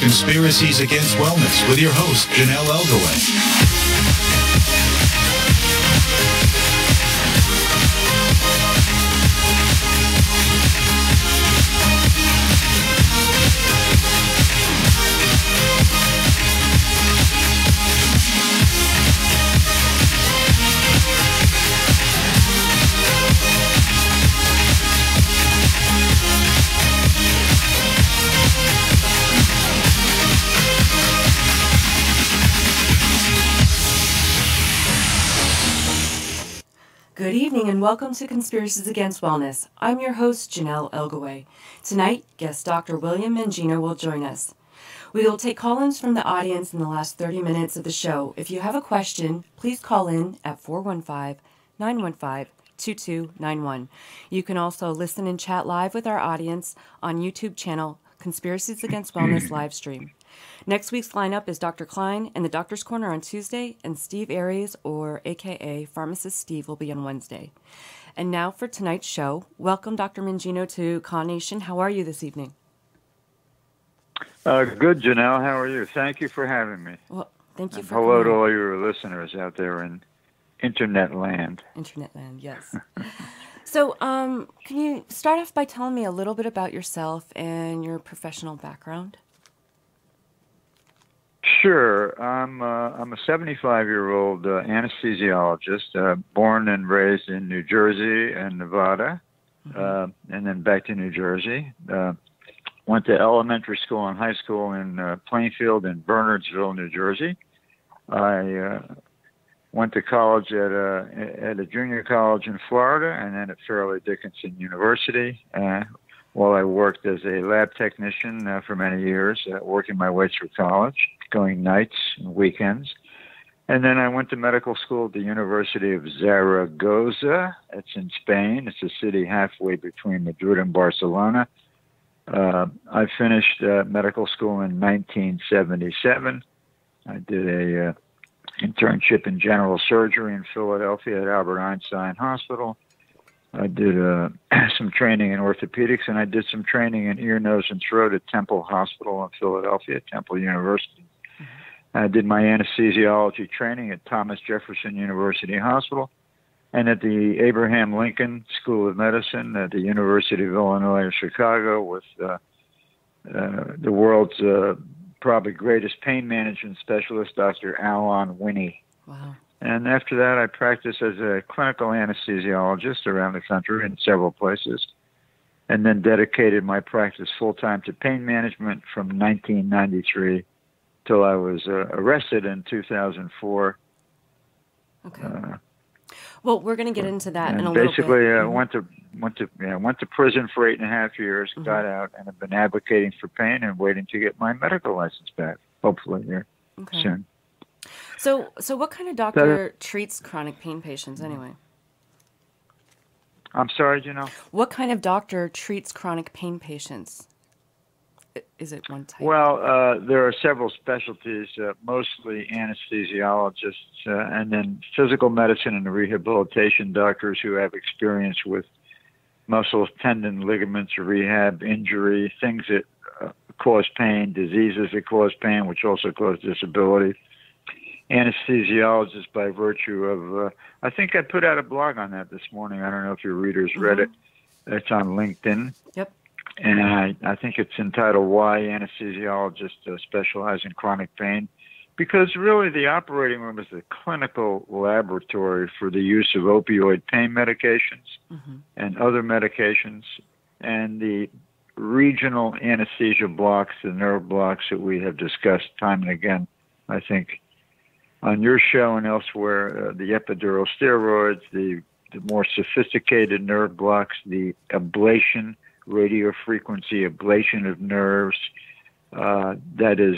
Conspiracies Against Wellness with your host, Janelle Elgaway. Good evening and welcome to Conspiracies Against Wellness. I'm your host, Janelle Elgaway. Tonight, guest Dr. William Mangino will join us. We will take call-ins from the audience in the last 30 minutes of the show. If you have a question, please call in at 415-915-2291. You can also listen and chat live with our audience on YouTube channel Conspiracies Against Wellness live stream. Next week's lineup is Dr. Klein and the Doctor's Corner on Tuesday, and Steve Aries, or AKA Pharmacist Steve, will be on Wednesday. And now for tonight's show, welcome Dr. Mangino to Con Nation. How are you this evening? Good, Janelle. How are you? Thank you for having me. Well, thank you and for hello coming. to all your listeners out there in Internet land. Internet land, yes. So, can you start off by telling me a little bit about yourself and your professional background? Sure. I'm a 75-year-old anesthesiologist, born and raised in New Jersey and Nevada, and then back to New Jersey. Went to elementary school and high school in Plainfield and Bernardsville, New Jersey. I went to college at a junior college in Florida, and then at Fairleigh Dickinson University, while I worked as a lab technician for many years, working my way through college, going nights and weekends. And then I went to medical school at the University of Zaragoza. It's in Spain. It's a city halfway between Madrid and Barcelona. I finished medical school in 1977. I did a internship in general surgery in Philadelphia at Albert Einstein Hospital. I did some training in orthopedics, and I did some training in ear, nose, and throat at Temple Hospital in Philadelphia, Temple University. I did my anesthesiology training at Thomas Jefferson University Hospital and at the Abraham Lincoln School of Medicine at the University of Illinois Chicago with the world's probably greatest pain management specialist, Dr. Alan Winnie. Wow. And after that, I practiced as a clinical anesthesiologist around the country in several places, and then dedicated my practice full-time to pain management from 1993 till I was arrested in 2004. Okay. Well, we're going to get into that in a little bit. Basically, went to prison for 8.5 years, got out, and have been advocating for pain and waiting to get my medical license back, hopefully here soon. So what kind of doctor treats chronic pain patients anyway? I'm sorry, Janelle? What kind of doctor treats chronic pain patients? Is it one type? Well, there are several specialties, mostly anesthesiologists, and then physical medicine and rehabilitation doctors who have experience with muscles, tendon, ligaments, rehab, injury, things that cause pain, diseases that cause pain, which also cause disability. Anesthesiologists by virtue of, I think I put out a blog on that this morning. I don't know if your readers read it. It's on LinkedIn. Yep. And I think it's entitled Why Anesthesiologists Specialize in Chronic Pain. Because really the operating room is the clinical laboratory for the use of opioid pain medications and other medications. And the regional anesthesia blocks, the nerve blocks that we have discussed time and again, I think, on your show and elsewhere, the epidural steroids, the more sophisticated nerve blocks, the ablation, radiofrequency ablation of nerves, that is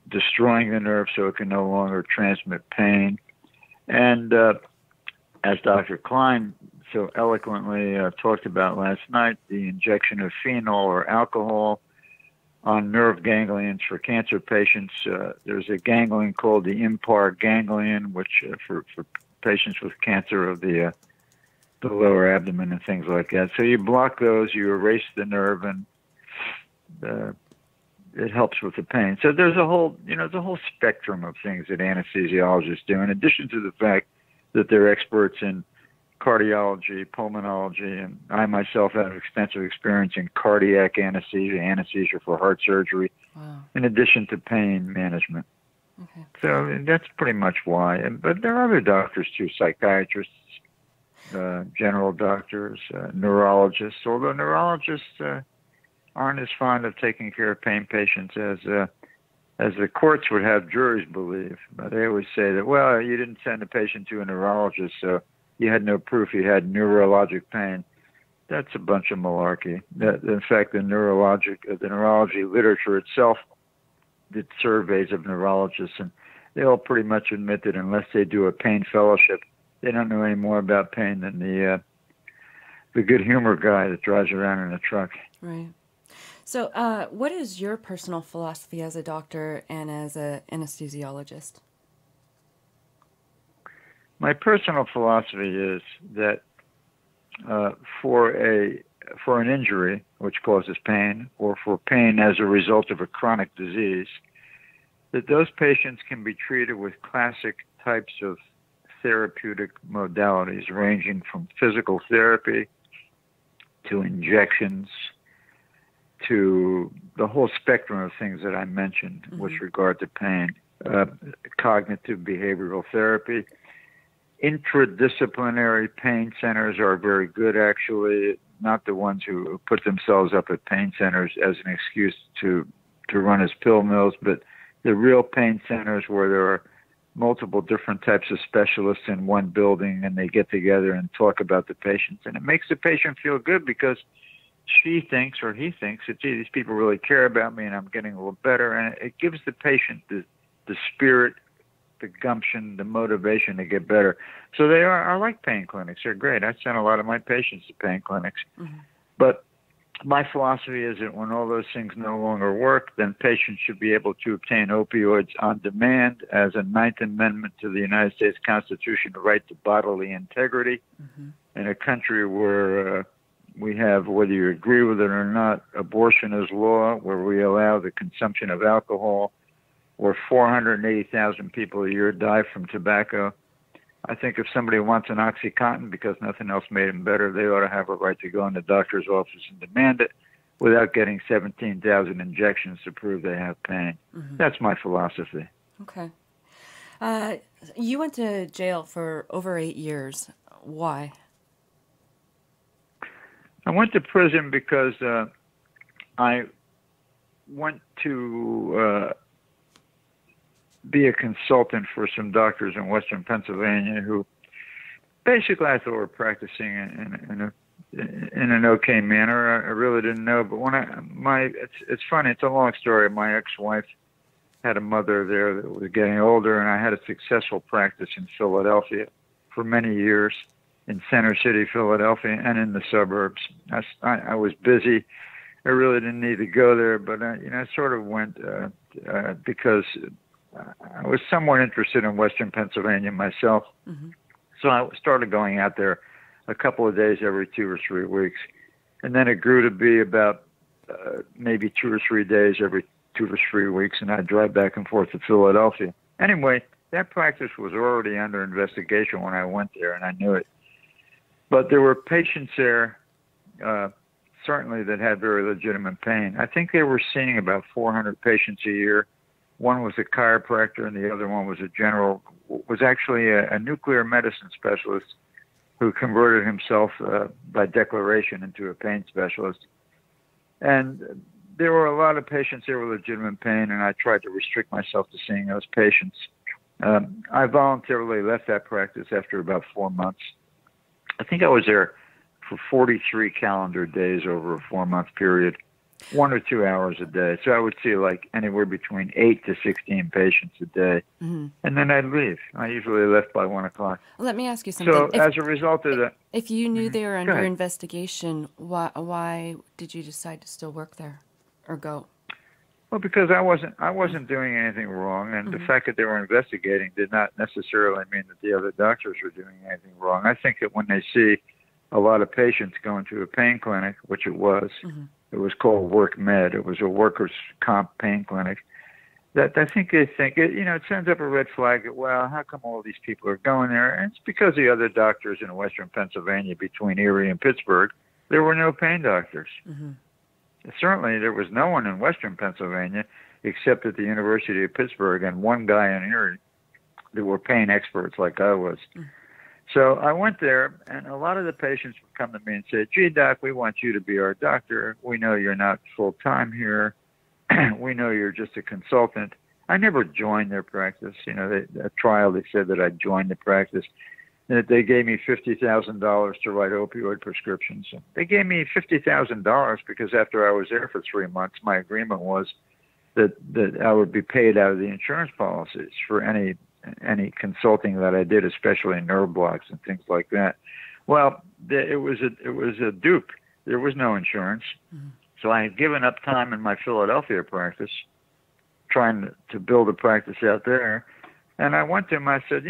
destroying the nerve so it can no longer transmit pain. And as Dr. Klein so eloquently talked about last night, the injection of phenol or alcohol on nerve ganglions for cancer patients. There's a ganglion called the impar ganglion, which for patients with cancer of the lower abdomen and things like that. So you block those, you erase the nerve, and it helps with the pain. So there's a whole spectrum of things that anesthesiologists do, in addition to the fact that they're experts in cardiology, pulmonology, and I myself have extensive experience in cardiac anesthesia for heart surgery, in addition to pain management. Okay. So that's pretty much why. But there are other doctors too, psychiatrists, general doctors, neurologists, although neurologists aren't as fond of taking care of pain patients as the courts would have juries believe. But they always say that, well, you didn't send a patient to a neurologist, so you had no proof you had neurologic pain. That's a bunch of malarkey. In fact, the neurology literature itself did surveys of neurologists, and they all pretty much admit that unless they do a pain fellowship, they don't know any more about pain than the good humor guy that drives around in a truck. Right. So what is your personal philosophy as a doctor and as an anesthesiologist? My personal philosophy is that for an injury which causes pain, or for pain as a result of a chronic disease, that those patients can be treated with classic types of therapeutic modalities, ranging from physical therapy to injections to the whole spectrum of things that I mentioned with regard to pain, cognitive behavioral therapy. Intradisciplinary pain centers are very good, actually, not the ones who put themselves up at pain centers as an excuse to run as pill mills, but the real pain centers where there are multiple different types of specialists in one building, and they get together and talk about the patients. And it makes the patient feel good because she thinks or he thinks that, gee, these people really care about me and I'm getting a little better. And it gives the patient the spirit, the gumption, the motivation to get better. So they are like pain clinics. They're great. I send a lot of my patients to pain clinics. But my philosophy is that when all those things no longer work, then patients should be able to obtain opioids on demand as a Ninth Amendment to the United States Constitution, the right to bodily integrity. In a country where we have, whether you agree with it or not, abortion is law, where we allow the consumption of alcohol, where 480,000 people a year die from tobacco. I think if somebody wants an OxyContin because nothing else made them better, they ought to have a right to go in the doctor's office and demand it without getting 17,000 injections to prove they have pain. That's my philosophy. Okay. You went to jail for over 8 years. Why? I went to prison because I went to be a consultant for some doctors in Western Pennsylvania who basically I thought were practicing in an okay manner. I really didn't know, but when it's funny. It's a long story. My ex-wife had a mother there that was getting older, and I had a successful practice in Philadelphia for many years, in Center City, Philadelphia, and in the suburbs. I was busy. I really didn't need to go there, but I sort of went because I was somewhat interested in Western Pennsylvania myself. So I started going out there a couple of days every 2 or 3 weeks. And then it grew to be about maybe 2 or 3 days every 2 or 3 weeks, and I'd drive back and forth to Philadelphia. Anyway, that practice was already under investigation when I went there, and I knew it. But there were patients there, certainly, that had very legitimate pain. I think they were seeing about 400 patients a year. One was a chiropractor, and the other one was actually a nuclear medicine specialist who converted himself by declaration into a pain specialist. And there were a lot of patients there with legitimate pain, and I tried to restrict myself to seeing those patients. I voluntarily left that practice after about 4 months. I think I was there for 43 calendar days over a 4-month period, 1 or 2 hours a day. So I would see like anywhere between 8 to 16 patients a day. And then I'd leave. I usually left by 1 o'clock. Let me ask you something. So as a result of that... If you knew they were under investigation, why did you decide to still work there or go? Well, because I wasn't doing anything wrong, and the fact that they were investigating did not necessarily mean that the other doctors were doing anything wrong. I think that when they see a lot of patients going to a pain clinic, which it was, It was called Work Med. It was a workers' comp pain clinic. That I think they think it, it sends up a red flag. Well, how come all these people are going there? And it's because the other doctors in Western Pennsylvania, between Erie and Pittsburgh, there were no pain doctors. Mm-hmm. Certainly, there was no one in Western Pennsylvania except at the University of Pittsburgh and one guy in Erie that were pain experts like I was. Mm-hmm. So I went there, and a lot of the patients would come to me and say, "Gee, Doc, we want you to be our doctor. We know you're not full-time here. We know you're just a consultant." I never joined their practice. At trial, they said that I joined the practice, and that they gave me $50,000 to write opioid prescriptions. They gave me $50,000 because after I was there for 3 months, my agreement was that I would be paid out of the insurance policies for any consulting that I did, especially nerve blocks and things like that. Well, it was a dupe. There was no insurance. Mm-hmm. So I had given up time in my Philadelphia practice trying to build a practice out there. And I went to him, I said,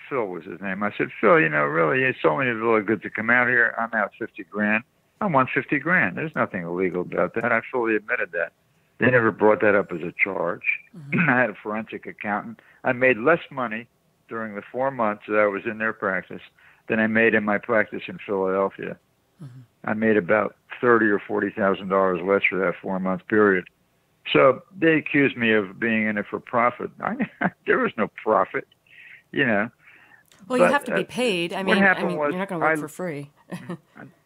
Phil was his name. I said, "Phil, really, you told me it was really good to come out here. I'm out $50,000. I want $50,000. There's nothing illegal about that." I fully admitted that. They never brought that up as a charge. Mm-hmm. I had a forensic accountant. I made less money during the 4 months that I was in their practice than I made in my practice in Philadelphia. Mm-hmm. I made about $30,000 or $40,000 less for that 4-month period. So they accused me of being in it for profit. There was no profit, Well, you have to be paid. I mean, you're not going to work for free.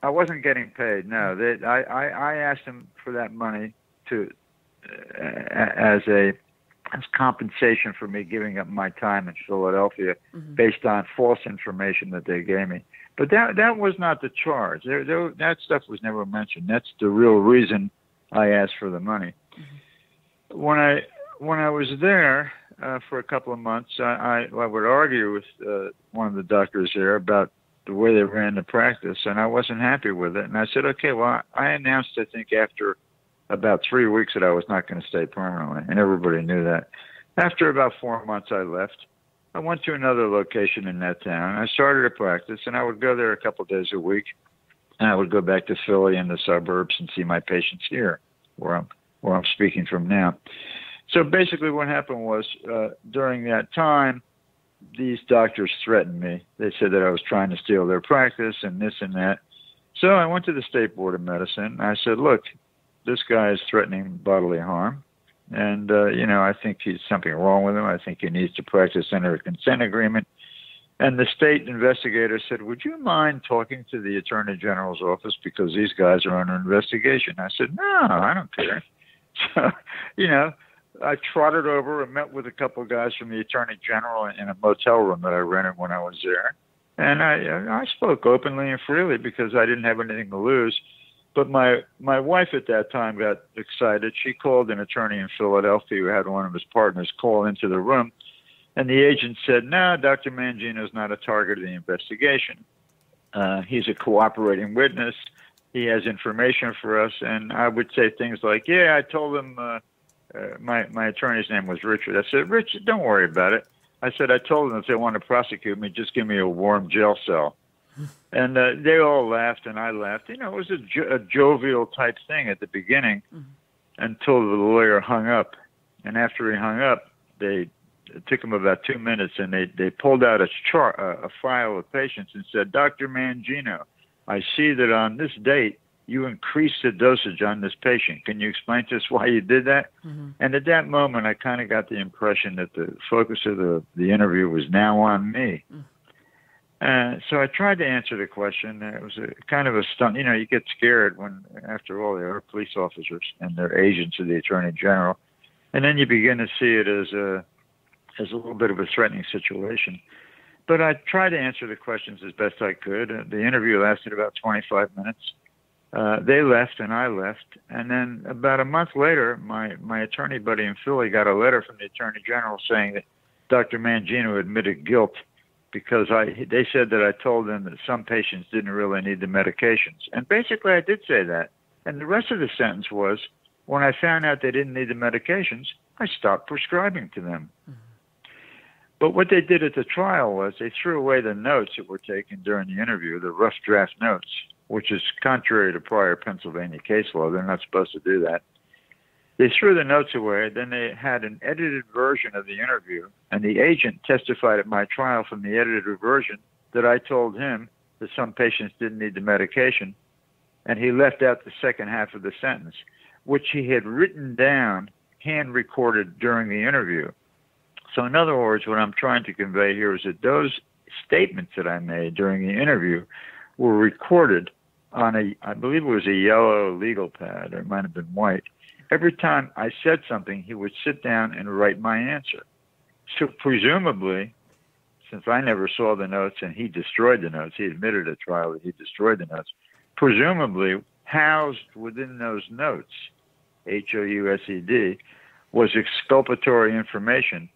I wasn't getting paid. No, I asked them for that money as compensation for me giving up my time in Philadelphia, mm-hmm. based on false information that they gave me. But that was not the charge. That stuff was never mentioned. That's the real reason I asked for the money. Mm-hmm. When I was there for a couple of months, I would argue with one of the doctors there about the way they ran the practice, and I wasn't happy with it. And I said, "Okay, well, I announced, I think, after about 3 weeks that I was not going to stay permanently, and everybody knew that." After about 4 months, I left. I went to another location in that town. I started a practice, and I would go there a couple of days a week, and I would go back to Philly and the suburbs and see my patients here, where I'm speaking from now. So basically, what happened was during that time, these doctors threatened me. They said that I was trying to steal their practice and this and that. So I went to the State Board of Medicine. I said, "Look, this guy is threatening bodily harm. And, I think he's something wrong with him. I think he needs to practice under a consent agreement." And the state investigator said, "Would you mind talking to the Attorney General's office because these guys are under investigation?" I said, "No, I don't care." So, I trotted over and met with a couple of guys from the Attorney General in a motel room that I rented when I was there. And I spoke openly and freely because I didn't have anything to lose. But my wife at that time got excited. She called an attorney in Philadelphia who had one of his partners call into the room. And the agent said, "No, Dr. Mangino is not a target of the investigation. He's a cooperating witness. He has information for us." And I would say things like, "Yeah, I told him," my attorney's name was Richard. I said, "Richard, don't worry about it." I said, "I told them if they want to prosecute me, just give me a warm jail cell." And they all laughed, and I laughed. It was a jovial type thing at the beginning, mm-hmm. until the lawyer hung up. And after he hung up, it took him about 2 minutes, and they pulled out a file of patients and said, "Dr. Mangino, I see that on this date you increased the dosage on this patient. Can you explain to us why you did that?" Mm-hmm. And at that moment, I kind of got the impression that the focus of the interview was now on me. Mm-hmm. So I tried to answer the question. It was kind of a stunt. You get scared when, after all, they are police officers and they're agents of the Attorney General. And then you begin to see it as a little bit of a threatening situation. But I tried to answer the questions as best I could. The interview lasted about 25 minutes. They left and I left. And then about a month later, my attorney buddy in Philly got a letter from the Attorney General saying that Dr. Mangino admitted guilt because they said that I told them that some patients didn't really need the medications. And basically I did say that. And the rest of the sentence was, when I found out they didn't need the medications, I stopped prescribing to them. Mm-hmm. But what they did at the trial was they threw away the notes that were taken during the interview, the rough draft notes, which is contrary to prior Pennsylvania case law. They're not supposed to do that. They threw the notes away. Then they had an edited version of the interview, and the agent testified at my trial from the edited version that I told him that some patients didn't need the medication, and he left out the second half of the sentence, which he had written down, hand-recorded during the interview. So in other words, what I'm trying to convey here is that those statements that I made during the interview were recorded on I believe it was a yellow legal pad, or it might have been white. Every time I said something, he would sit down and write my answer. So presumably, since I never saw the notes and he destroyed the notes, he admitted at trial that he destroyed the notes, presumably housed within those notes, HOUSED, was exculpatory information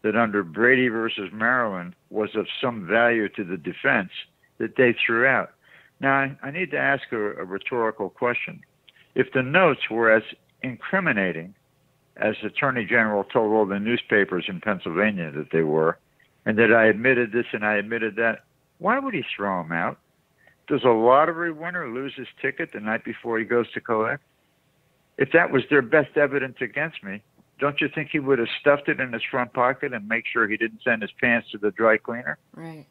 that under Brady versus Maryland was of some value to the defense that they threw out. Now, I need to ask a rhetorical question. If the notes were as incriminating as Attorney General told all the newspapers in Pennsylvania that they were, and that I admitted this and I admitted that, why would he throw them out? Does a lottery winner lose his ticket the night before he goes to collect? If that was their best evidence against me, don't you think he would have stuffed it in his front pocket and make sure he didn't send his pants to the dry cleaner? Right.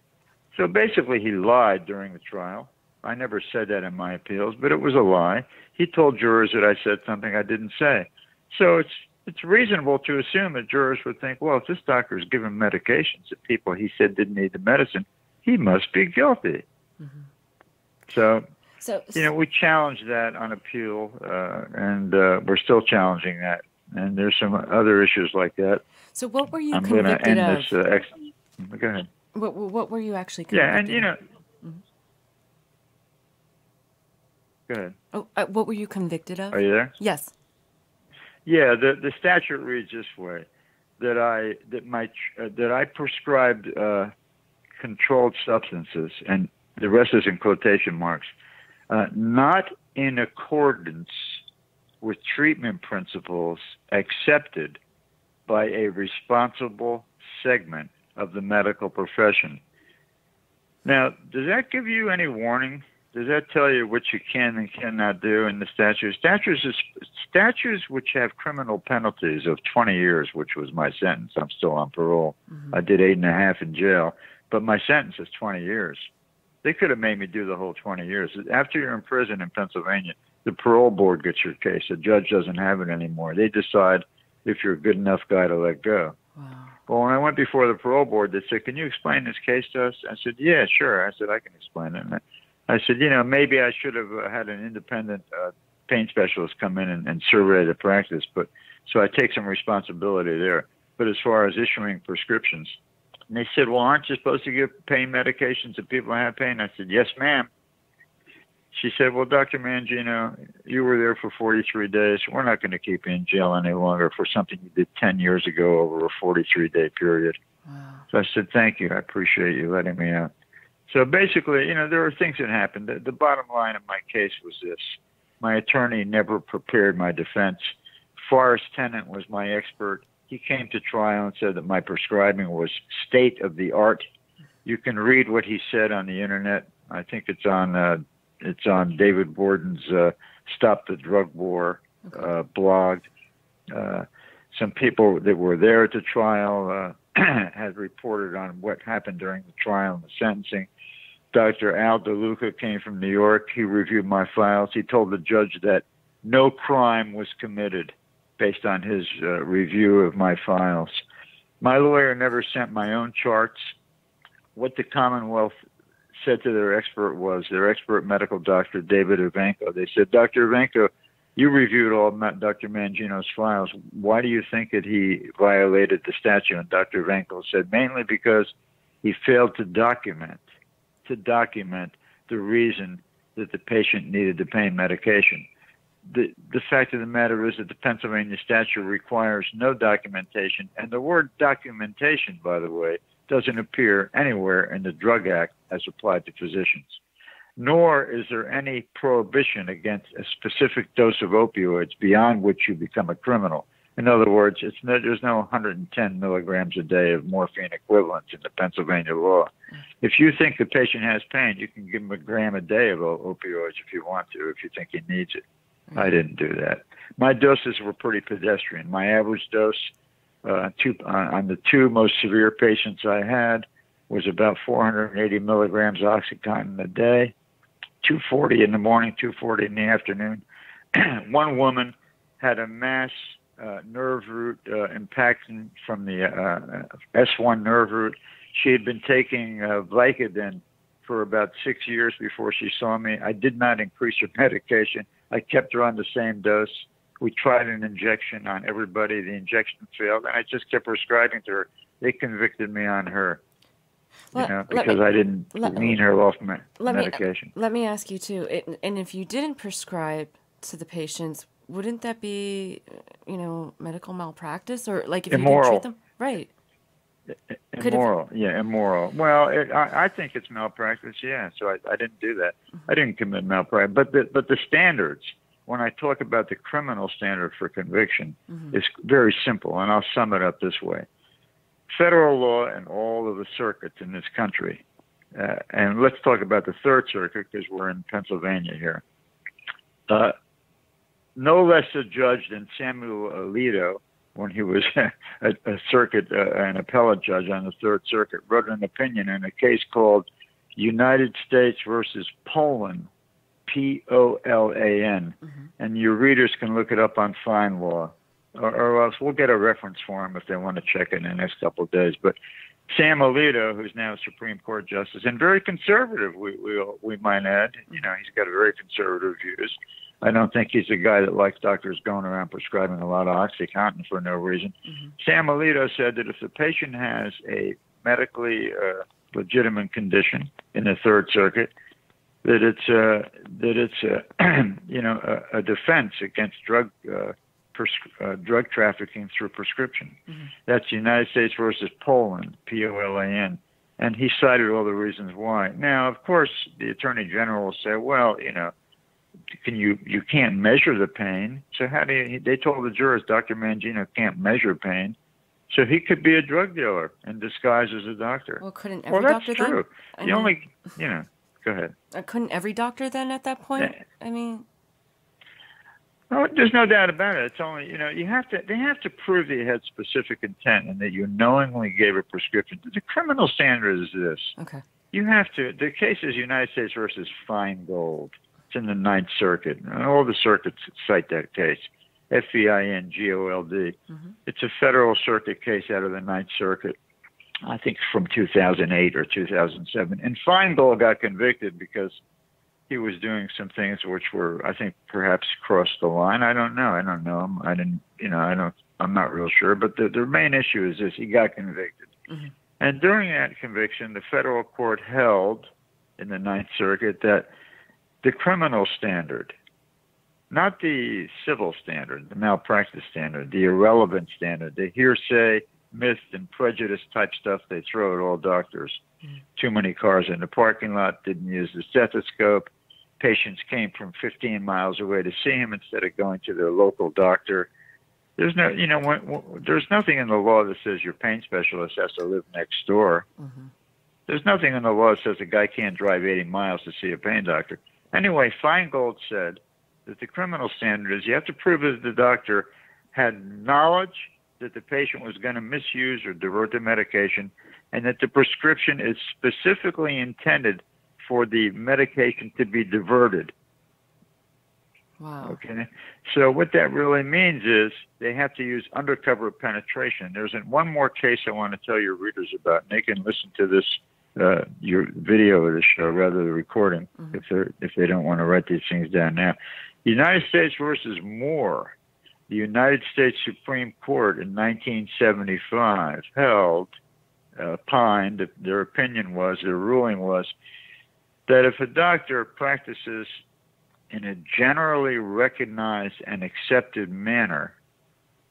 So basically he lied during the trial. I never said that in my appeals, but it was a lie. He told jurors that I said something I didn't say. So it's reasonable to assume that jurors would think, well, if this doctor is giving medications to people he said didn't need the medicine, he must be guilty. Mm-hmm. So, we challenged that on appeal, and we're still challenging that. And there's some other issues like that. So what were you I'm convicted end of? This, go ahead. What were you actually convicted of? Yeah, and mm-hmm. Go ahead. Oh, what were you convicted of? Are you there? Yes. Yeah, the statute reads this way: that I prescribed controlled substances, and the rest is in quotation marks, not in accordance with treatment principles accepted by a responsible segment of the medical profession. Now, does that give you any warning? Does that tell you what you can and cannot do in the statutes? Statutes which have criminal penalties of 20 years, which was my sentence. I'm still on parole. Mm-hmm. I did 8.5 in jail, but my sentence is 20 years. They could have made me do the whole 20 years. After you're in prison in Pennsylvania, the parole board gets your case. The judge doesn't have it anymore. They decide if you're a good enough guy to let go. Wow. Well, when I went before the parole board, they said, can you explain this case to us? I said, yeah, sure. I said, I can explain it. And I said, maybe I should have had an independent pain specialist come in and survey the practice. But so I take some responsibility there. But as far as issuing prescriptions, and they said, well, aren't you supposed to give pain medications to people who have pain? I said, yes, ma'am. She said, well, Dr. Mangino, you were there for 43 days. We're not going to keep you in jail any longer for something you did 10 years ago over a 43-day period. Wow. So I said, thank you. I appreciate you letting me out. So basically, there were things that happened. The bottom line of my case was this. My attorney never prepared my defense. Forrest Tennant was my expert. He came to trial and said that my prescribing was state of the art. You can read what he said on the internet. I think it's on David Borden's Stop the Drug War blog. Some people that were there at the trial had reported on what happened during the trial and the sentencing. Dr. Al DeLuca came from New York. He reviewed my files. He told the judge that no crime was committed based on his review of my files. My lawyer never sent my own charts. What the Commonwealth said to their expert medical doctor, David Ivanko. They said, Dr. Ivanko, you reviewed all Dr. Mangino's files. Why do you think that he violated the statute? And Dr. Ivanko said, mainly because he failed to document the reason that the patient needed the pain medication. The fact of the matter is that the Pennsylvania statute requires no documentation, and the word documentation, by the way, doesn't appear anywhere in the Drug Act as applied to physicians. Nor is there any prohibition against a specific dose of opioids beyond which you become a criminal. In other words, there's no 110 milligrams a day of morphine equivalents in the Pennsylvania law. If you think the patient has pain, you can give him a gram a day of opioids if you want to, if you think he needs it. I didn't do that. My doses were pretty pedestrian. My average dose on the two most severe patients I had was about 480 milligrams Oxycontin a day, 240 in the morning, 240 in the afternoon. One woman had a mass nerve root impacting from the S1 nerve root. She had been taking Vicodin for about 6 years before she saw me. I did not increase her medication. I kept her on the same dose. We tried an injection on everybody. The injection failed, and I just kept prescribing to her. They convicted me on her, because I didn't wean her off medication. Let me ask you, too, and if you didn't prescribe to the patients, wouldn't that be, medical malpractice? Or, like, if immoral. You didn't treat them? Right. Immoral. Well, I think it's malpractice, so I didn't do that. I didn't commit malpractice. But the standards, when I talk about the criminal standard for conviction, is very simple, and I'll sum it up this way. Federal law and all of the circuits in this country, and let's talk about the Third Circuit because we're in Pennsylvania here. No less a judge than Samuel Alito, when he was an appellate judge on the Third Circuit, wrote an opinion in a case called United States versus Poland, Polan. And your readers can look it up on Fine Law, or else we'll get a reference for him if they want to check it in the next couple of days. But Sam Alito, who's now a Supreme Court justice, and very conservative, we might add, he's got very conservative views. I don't think he's a guy that likes doctors going around prescribing a lot of OxyContin for no reason. Sam Alito said that if the patient has a medically legitimate condition in the Third Circuit, that it's a defense against drug trafficking through prescription. That's United States versus Poland, Polan. And he cited all the reasons why. Now, of course, the Attorney General will say, well, you can't measure the pain. So they told the jurors Dr. Mangino can't measure pain. So he could be a drug dealer in disguise as a doctor. Well, couldn't every doctor then? Well, that's true. Go ahead. Couldn't every doctor then at that point? Well, there's no doubt about it. It's only, they have to prove that you had specific intent and that you knowingly gave a prescription. The criminal standard is this. Okay. The case is United States versus Feingold. It's in the Ninth Circuit. All the circuits cite that case, Feingold. It's a federal circuit case out of the Ninth Circuit, I think from 2008 or 2007. And Feingold got convicted because he was doing some things which were, I think, perhaps crossed the line. I don't know. I'm not real sure. But the main issue is this: he got convicted. And during that conviction, the federal court held in the Ninth Circuit that the criminal standard, not the civil standard, the malpractice standard, the irrelevant standard, the hearsay, myth, and prejudice type stuff they throw at all doctors. Too many cars in the parking lot, didn't use the stethoscope. Patients came from 15 miles away to see him instead of going to their local doctor. There's there's nothing in the law that says your pain specialist has to live next door. There's nothing in the law that says a guy can't drive 80 miles to see a pain doctor. Anyway, Feingold said that the criminal standard is you have to prove that the doctor had knowledge that the patient was going to misuse or divert the medication, and that the prescription is specifically intended for the medication to be diverted. Wow. Okay. So what that really means is they have to use undercover penetration. There's one more case I want to tell your readers about, and they can listen to this, your video of the show rather than the recording, if they don't want to write these things down now. United States versus Moore, the United States Supreme Court in 1975 held, opined, their ruling was that if a doctor practices in a generally recognized and accepted manner,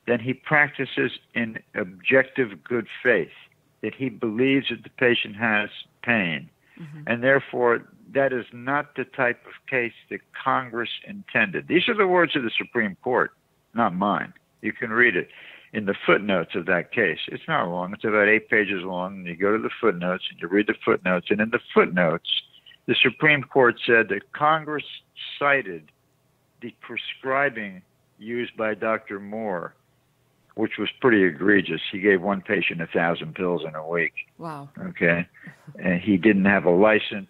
then he practices in objective good faith, that he believes that the patient has pain. And therefore, that is not the type of case that Congress intended. These are the words of the Supreme Court, not mine. You can read it in the footnotes of that case. It's not long. It's about 8 pages long. And you go to the footnotes and you read the footnotes. And in the footnotes, the Supreme Court said that Congress cited the prescribing used by Dr. Moore, which was pretty egregious. He gave one patient 1,000 pills in a week. Wow. Okay. And he didn't have a license.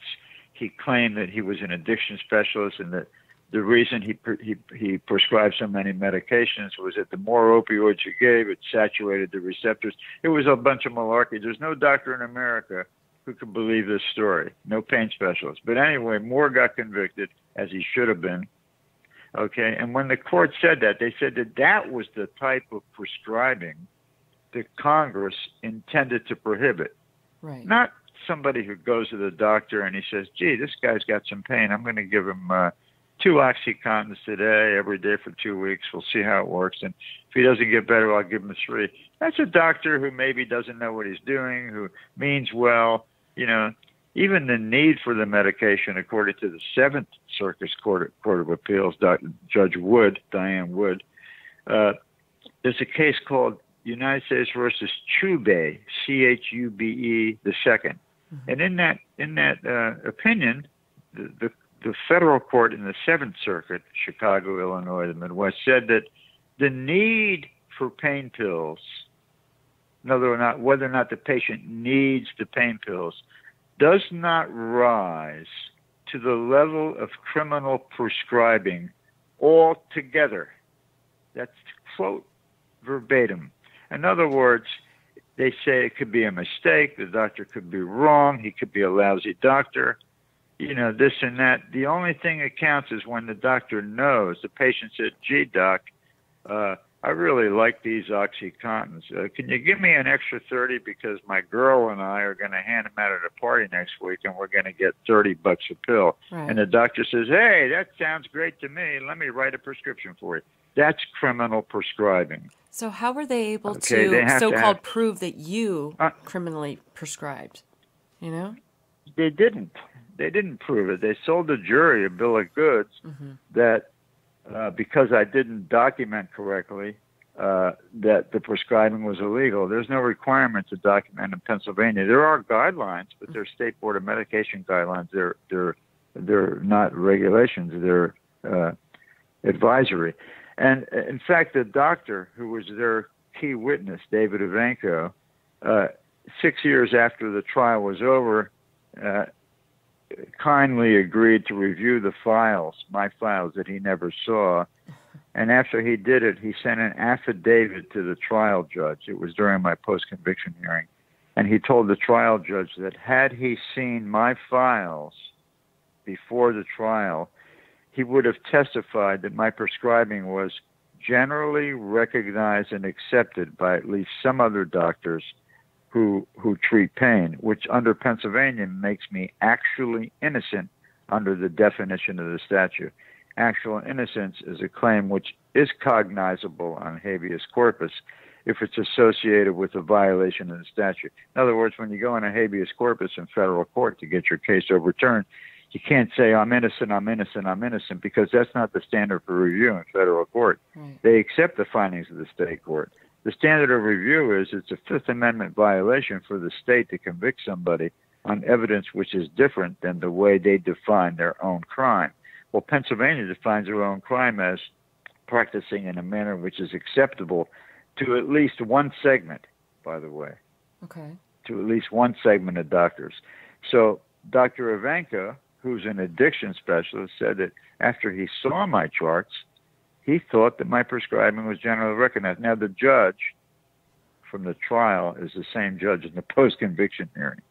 He claimed that he was an addiction specialist and that the reason he prescribed so many medications was that the more opioids you gave, it saturated the receptors. It was a bunch of malarkey. There's no doctor in America who could believe this story. No pain specialist. But anyway, Moore got convicted, as he should have been. Okay, and when the court said that, they said that that was the type of prescribing that Congress intended to prohibit. Right. Not somebody who goes to the doctor and he says, gee, this guy's got some pain. I'm going to give him 2 OxyContins today, every day for 2 weeks. We'll see how it works. And if he doesn't get better, I'll give him 3. That's a doctor who maybe doesn't know what he's doing, who means well. You know, even the need for the medication, according to the Seventh Circuit Court of Appeals, Judge Wood, Diane Wood, there's a case called United States versus Chube, Chube II. And in that opinion, the federal court in the Seventh Circuit, Chicago, Illinois, the Midwest, said that the need for pain pills, whether or not the patient needs the pain pills, does not rise to the level of criminal prescribing altogether. That's quote verbatim. In other words, they say it could be a mistake, the doctor could be wrong, he could be a lousy doctor, you know, this and that. The only thing that counts is when the doctor knows. The patient said, gee, doc, I really like these OxyContins. Can you give me an extra 30 because my girl and I are going to hand them out at a party next week and we're going to get $30 a pill. Right. And the doctor says, hey, that sounds great to me. Let me write a prescription for you. That's criminal prescribing. So how were they able They to have so-called prove that you criminally prescribed? You know? They didn't. They didn't prove it. They sold the jury a bill of goods that because I didn't document correctly that the prescribing was illegal. There's no requirement to document in Pennsylvania. There are guidelines, but they're State Board of Medication guidelines. They're not regulations. They're advisory. And in fact, the doctor who was their key witness, David Ivanko, 6 years after the trial was over, kindly agreed to review the files, my files that he never saw. And after he did it, he sent an affidavit to the trial judge. It was during my post-conviction hearing. And he told the trial judge that had he seen my files before the trial, he would have testified that my prescribing was generally recognized and accepted by at least some other doctors who treat pain, which under Pennsylvania makes me actually innocent under the definition of the statute. Actual innocence is a claim which is cognizable on habeas corpus if it's associated with a violation of the statute. In other words, when you go in a habeas corpus in federal court to get your case overturned, you can't say, I'm innocent, I'm innocent, I'm innocent, because that's not the standard for review in federal court. Right. They accept the findings of the state court. The standard of review is it's a Fifth Amendment violation for the state to convict somebody on evidence which is different than the way they define their own crime. Well, Pennsylvania defines their own crime as practicing in a manner which is acceptable to at least one segment, by the way. Okay. To at least one segment of doctors. So Dr. Ivanka, who's an addiction specialist, said that after he saw my charts, he thought that my prescribing was generally recognized. Now, the judge from the trial is the same judge in the post-conviction hearing.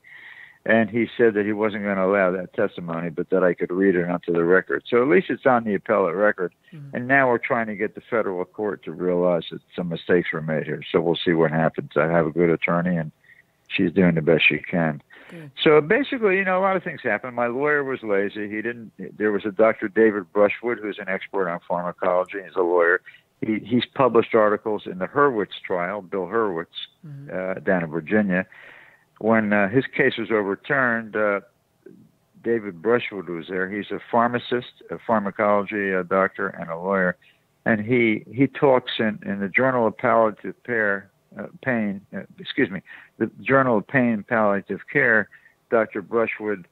And he said that he wasn't going to allow that testimony, but that I could read it onto the record. So at least it's on the appellate record. Mm-hmm. And now we're trying to get the federal court to realize that some mistakes were made here. So we'll see what happens. I have a good attorney, and she's doing the best she can. Good. So basically, a lot of things happened. My lawyer was lazy. There was a Dr. David Brushwood, who's an expert on pharmacology. He's a lawyer. He's published articles in the Hurwitz trial, Bill Hurwitz, down in Virginia. When his case was overturned, David Brushwood was there. He's a pharmacist, a pharmacology doctor, and a lawyer. and he talks in the Journal of Palliative Pain, the Journal of Pain and Palliative Care. Dr. Brushwood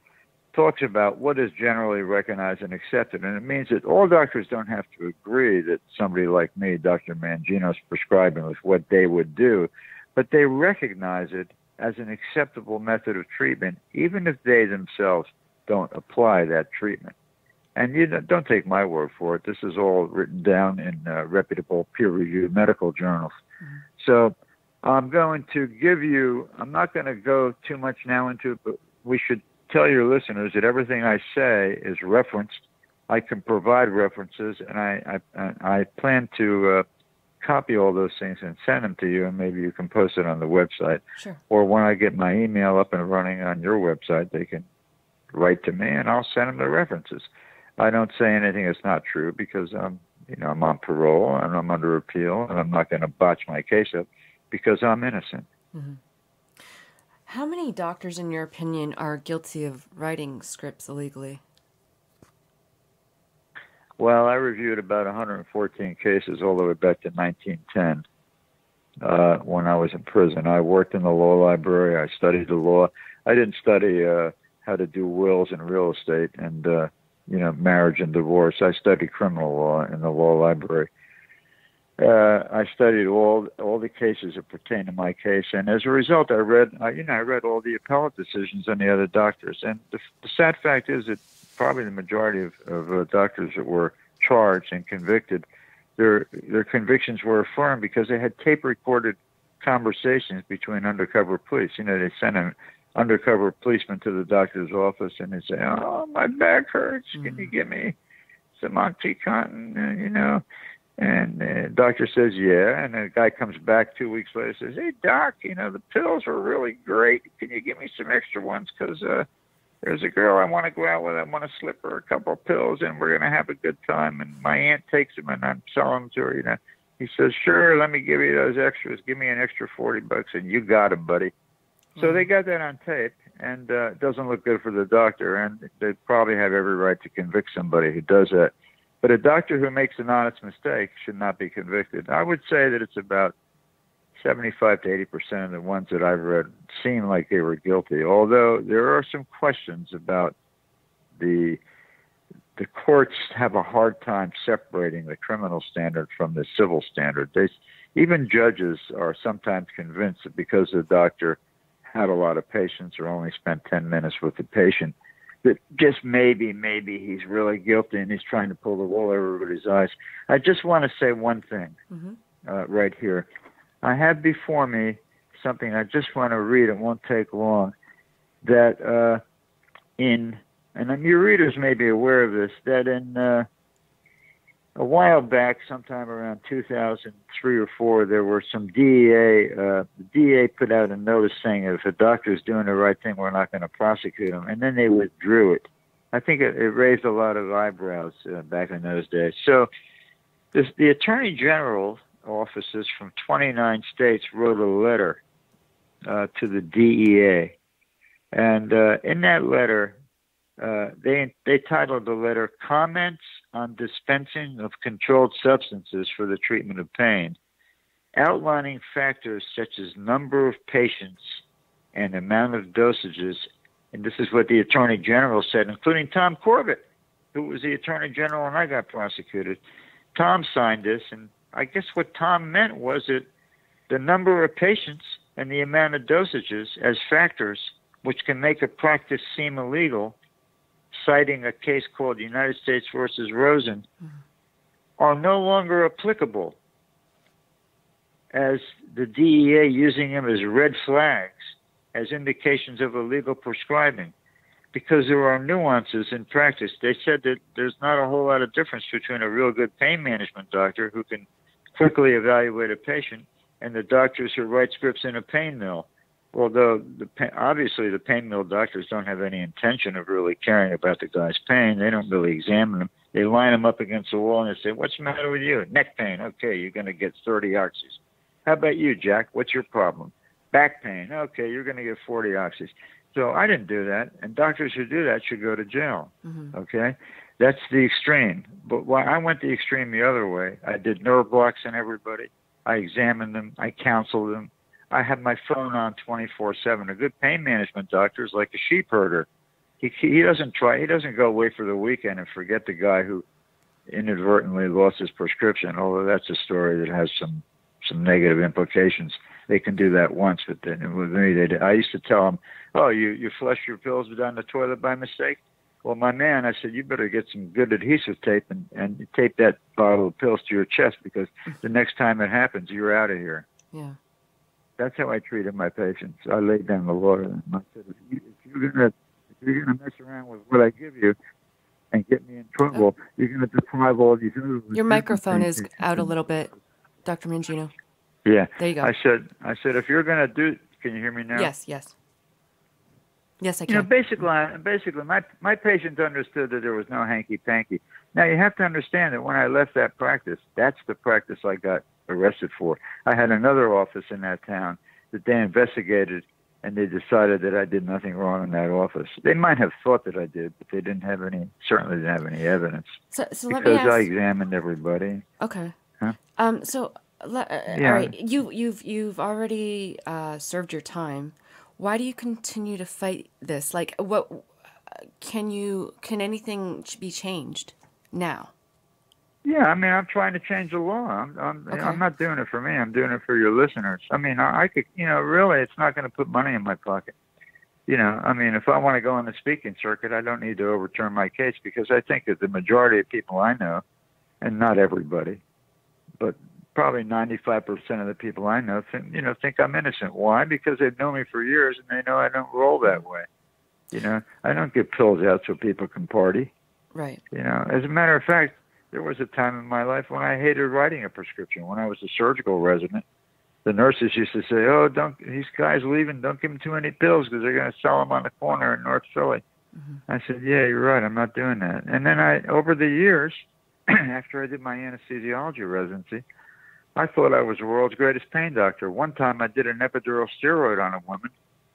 talks about what is generally recognized and accepted, and it means that all doctors don't have to agree that somebody like me, Dr. Mangino, is prescribing with what they would do, but they recognize it as an acceptable method of treatment, even if they themselves don't apply that treatment. And you don't take my word for it. This is all written down in reputable peer-reviewed medical journals. Mm-hmm. So I'm going to give you, I'm not going to go too much now into it, but we should tell your listeners that everything I say is referenced. I can provide references, and I plan to copy all those things and send them to you, and maybe you can post it on the website. Sure. Or when I get my email up and running on your website, they can write to me, and I'll send them the references. I don't say anything that's not true because I'm on parole and I'm under appeal, and I'm not going to botch my case up because I'm innocent. Mm-hmm. How many doctors, in your opinion, are guilty of writing scripts illegally? Well, I reviewed about 114 cases all the way back to 1910 when I was in prison. I worked in the law library. I studied the law. I didn't study how to do wills and real estate and marriage and divorce. I studied criminal law in the law library. I studied all the cases that pertain to my case, and as a result, I read all the appellate decisions on the other doctors. And the sad fact is that probably the majority of doctors that were charged and convicted, their convictions were affirmed because they had tape-recorded conversations between undercover police. They sent an undercover policeman to the doctor's office, and they say, "Oh, my back hurts. Can you give me some OxyContin?" And the doctor says, "Yeah." And the guy comes back 2 weeks later and says, "Hey, doc, the pills are really great. Can you give me some extra ones? Because there's a girl I want to go out with. I want to slip her a couple of pills, and we're going to have a good time. And my aunt takes them, and I'm selling them to her, He says, "Sure, let me give you those extras. Give me an extra $40, and you got it, buddy." So they got that on tape, and it doesn't look good for the doctor, and they probably have every right to convict somebody who does that. But a doctor who makes an honest mistake should not be convicted. I would say that it's about 75 to 80% of the ones that I've read seem like they were guilty, although there are some questions about the courts have a hard time separating the criminal standard from the civil standard. Even judges are sometimes convinced that because the doctor had a lot of patients or only spent 10 minutes with the patient, that just maybe he's really guilty and he's trying to pull the wool over everybody's eyes. I just want to say one thing right here. I have before me something I just want to read. It won't take long. That and your readers may be aware of this, that in a while back, sometime around 2003 or 4, there were some the DEA put out a notice saying if a doctor's doing the right thing, we're not going to prosecute him. And then they withdrew it. I think it raised a lot of eyebrows back in those days. So the Attorney General offices from 29 states wrote a letter to the DEA. And in that letter, they titled the letter "Comments on Dispensing of Controlled Substances for the Treatment of Pain," outlining factors such as number of patients and amount of dosages. And this is what the Attorney General said, including Tom Corbett, who was the Attorney General when I got prosecuted. Tom signed this, and I guess what Tom meant was that the number of patients and the amount of dosages as factors which can make a practice seem illegal, citing a case called United States versus Rosen, are no longer applicable, as the DEA using them as red flags, as indications of illegal prescribing, because there are nuances in practice. They said that there's not a whole lot of difference between a real good pain management doctor who can quickly evaluate a patient and the doctors who write scripts in a pain mill. Although obviously the pain mill doctors don't have any intention of really caring about the guy's pain. They don't really examine him. They line him up against the wall and they say, "What's the matter with you?" "Neck pain." "Okay, you're going to get 30 oxys. "How about you, Jack? What's your problem?" "Back pain." "Okay, you're going to get 40 oxys. So I didn't do that, and doctors who do that should go to jail. Okay? That's the extreme. But why I went the extreme the other way. I did nerve blocks on everybody. I examined them. I counseled them. I had my phone on 24/7. A good pain management doctor is like a sheep herder. He doesn't try. He doesn't go away for the weekend and forget the guy who inadvertently lost his prescription. Although that's a story that has some negative implications. They can do that once, but then with me, I used to tell them, "Oh, you flushed your pills down the toilet by mistake." Well, my man, I said, you better get some good adhesive tape and tape that bottle of pills to your chest, because the next time it happens, you're out of here. Yeah. That's how I treated my patients. I laid down the law to them. I said, if you're gonna mess around with what I give you and get me in trouble, you're gonna deprive all these other. Your microphone is out a little bit, Dr. Mangino. Yeah. There you go. I said, if you're gonna do, can you hear me now? Yes, I can. You know, basically, my patient understood that there was no hanky-panky. Now, you have to understand that when I left that practice, that's the practice I got arrested for. I had another office in that town that they investigated, and they decided that I did nothing wrong in that office. They might have thought that I did, but they certainly didn't have any evidence. So let me because ask. I examined everybody. Okay. Huh? All right. You've already served your time. Why do you continue to fight this? Like, what can anything be changed now? Yeah, I mean, I'm trying to change the law. I'm not doing it for me. I'm doing it for your listeners. I mean, I could, really, it's not going to put money in my pocket. I mean, if I want to go on the speaking circuit, I don't need to overturn my case, because I think that the majority of people I know, and not everybody, but probably 95% of the people I know think I'm innocent. Why? Because they've known me for years, and they know I don't roll that way. I don't give pills out so people can party. Right. As a matter of fact, there was a time in my life when I hated writing a prescription. When I was a surgical resident, the nurses used to say, "Oh, these guys leaving, don't give them too many pills because they're going to sell them on the corner in North Philly." Mm-hmm. I said, "Yeah, you're right. I'm not doing that." And then over the years, after I did my anesthesiology residency, I thought I was the world's greatest pain doctor. One time I did an epidural steroid on a woman.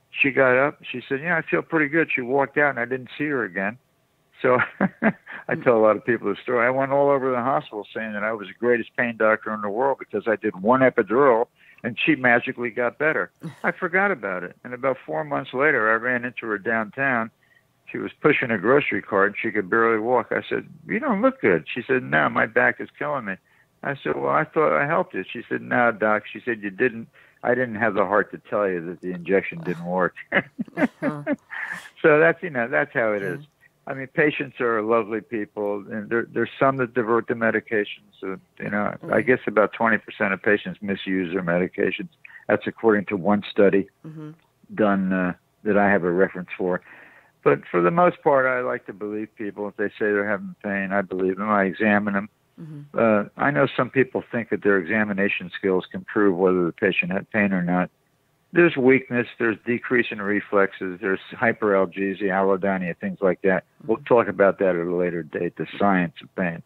She got up. She said, "Yeah, I feel pretty good." She walked out, and I didn't see her again. So I tell a lot of people the story. I went all over the hospital saying that I was the greatest pain doctor in the world because I did one epidural, and she magically got better. I forgot about it. And about 4 months later, I ran into her downtown. She was pushing a grocery cart, and she could barely walk. I said, "You don't look good." She said, "No, my back is killing me." I said, "Well, I thought I helped you." She said, "No, doc." She said, "You didn't. I didn't have the heart to tell you that the injection didn't work." So that's how it is. I mean, patients are lovely people, and there's some that divert the medications. So, I guess about 20% of patients misuse their medications. That's according to one study done that I have a reference for. But for the most part, I like to believe people. If they say they're having pain, I believe them. I examine them. Mm-hmm. I know some people think that their examination skills can prove whether the patient had pain or not. There's weakness, there's decrease in reflexes, there's hyperalgesia, allodynia, things like that. We'll talk about that at a later date, the science of pain.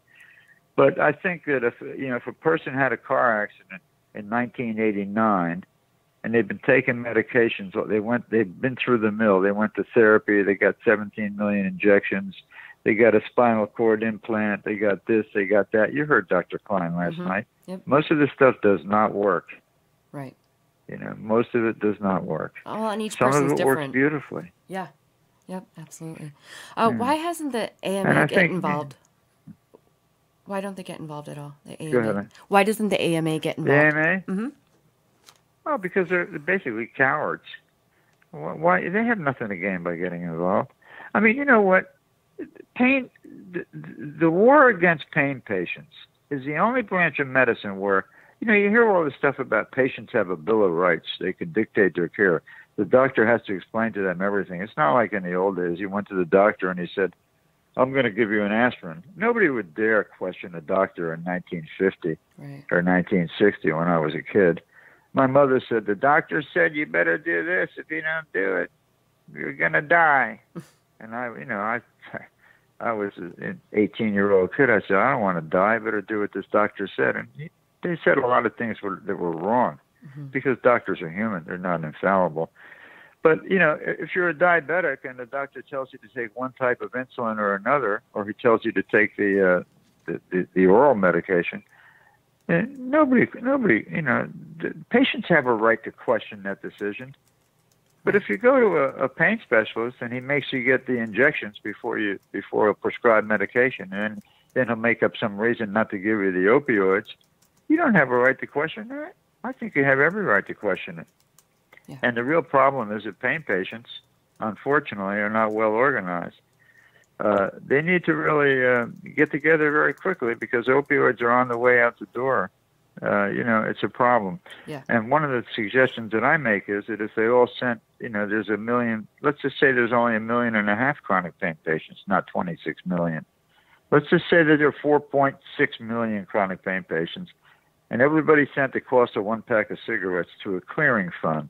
But I think that if a person had a car accident in 1989 and they've been taking medications, they've been through the mill, they went to therapy, they got 17 million injections, they got a spinal cord implant, they got this, they got that. You heard Dr. Klein last night. Yep. Most of this stuff does not work. Right. Most of it does not work. Oh, and each Some person's of it different. Works beautifully. Yeah. Yep, absolutely. Why hasn't the AMA get involved? Why don't they get involved at all? The AMA. Go ahead. Why doesn't the AMA get involved? The AMA? Mm-hmm. Well, because they're basically cowards. Why? They have nothing to gain by getting involved. I mean, you know what? Pain. The war against pain patients is the only branch of medicine where you hear all this stuff about patients have a bill of rights. They can dictate their care. The doctor has to explain to them everything. It's not like in the old days. You went to the doctor and he said, "I'm going to give you an aspirin." Nobody would dare question a doctor in 1950 or 1960 when I was a kid. My mother said, "The doctor said you better do this. If you don't do it, you're going to die." And I was an 18-year-old kid. I said, "I don't want to die. I better do what this doctor said." And they said a lot of things that were wrong because doctors are human. They're not infallible. But, if you're a diabetic and the doctor tells you to take one type of insulin or another, or he tells you to take the oral medication, nobody, patients have a right to question that decision. But if you go to a pain specialist and he makes you get the injections before a prescribed medication, and then he'll make up some reason not to give you the opioids, you don't have a right to question that. I think you have every right to question it. Yeah. And the real problem is that pain patients, unfortunately, are not well organized. They need to really get together very quickly because opioids are on the way out the door. It's a problem. Yeah. And one of the suggestions that I make is that if they all sent, there's a million, let's just say there's only 1.5 million chronic pain patients, not 26 million. Let's just say that there are 4.6 million chronic pain patients, and everybody sent the cost of one pack of cigarettes to a clearing fund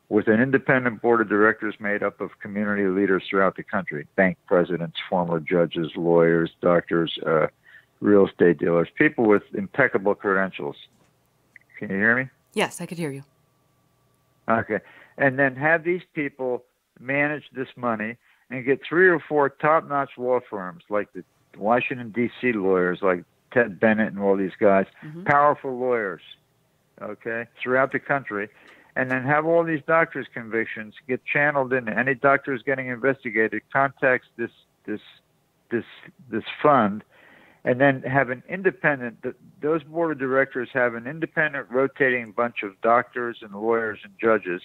with an independent board of directors made up of community leaders throughout the country, bank presidents, former judges, lawyers, doctors, real estate dealers, people with impeccable credentials. Can you hear me? Yes, I could hear you. Okay. And then have these people manage this money and get 3 or 4 top-notch law firms like the Washington, D.C. lawyers, like Ted Bennett and all these guys, powerful lawyers, okay, throughout the country, and then have all these doctors' convictions get channeled in. Any doctor who's getting investigated contacts this fund, and then have an independent, those board of directors have an independent rotating bunch of doctors and lawyers and judges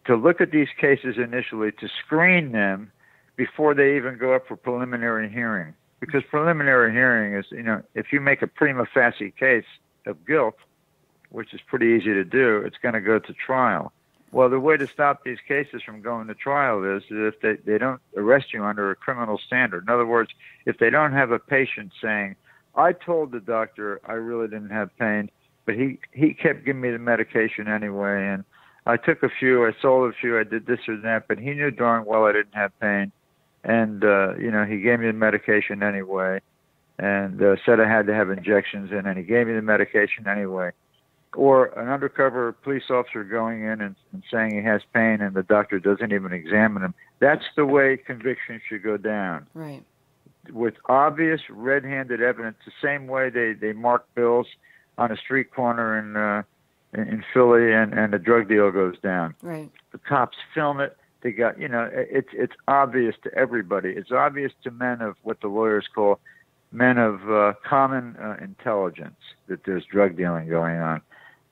to look at these cases initially, to screen them before they even go up for preliminary hearing. Because preliminary hearing is, if you make a prima facie case of guilt, which is pretty easy to do, it's going to go to trial. Well, the way to stop these cases from going to trial is if they don't arrest you under a criminal standard. In other words, if they don't have a patient saying, I told the doctor I really didn't have pain, but he kept giving me the medication anyway, and I took a few, I sold a few, I did this or that, but he knew darn well I didn't have pain. And, he gave me the medication anyway and said I had to have injections in, and he gave me the medication anyway. Or an undercover police officer going in and saying he has pain and the doctor doesn't even examine him. That's the way conviction should go down. Right. With obvious red-handed evidence, the same way they mark bills on a street corner in Philly and a drug deal goes down. Right. The cops film it. They got, it's obvious to everybody. It's obvious to men of what the lawyers call men of common intelligence that there's drug dealing going on.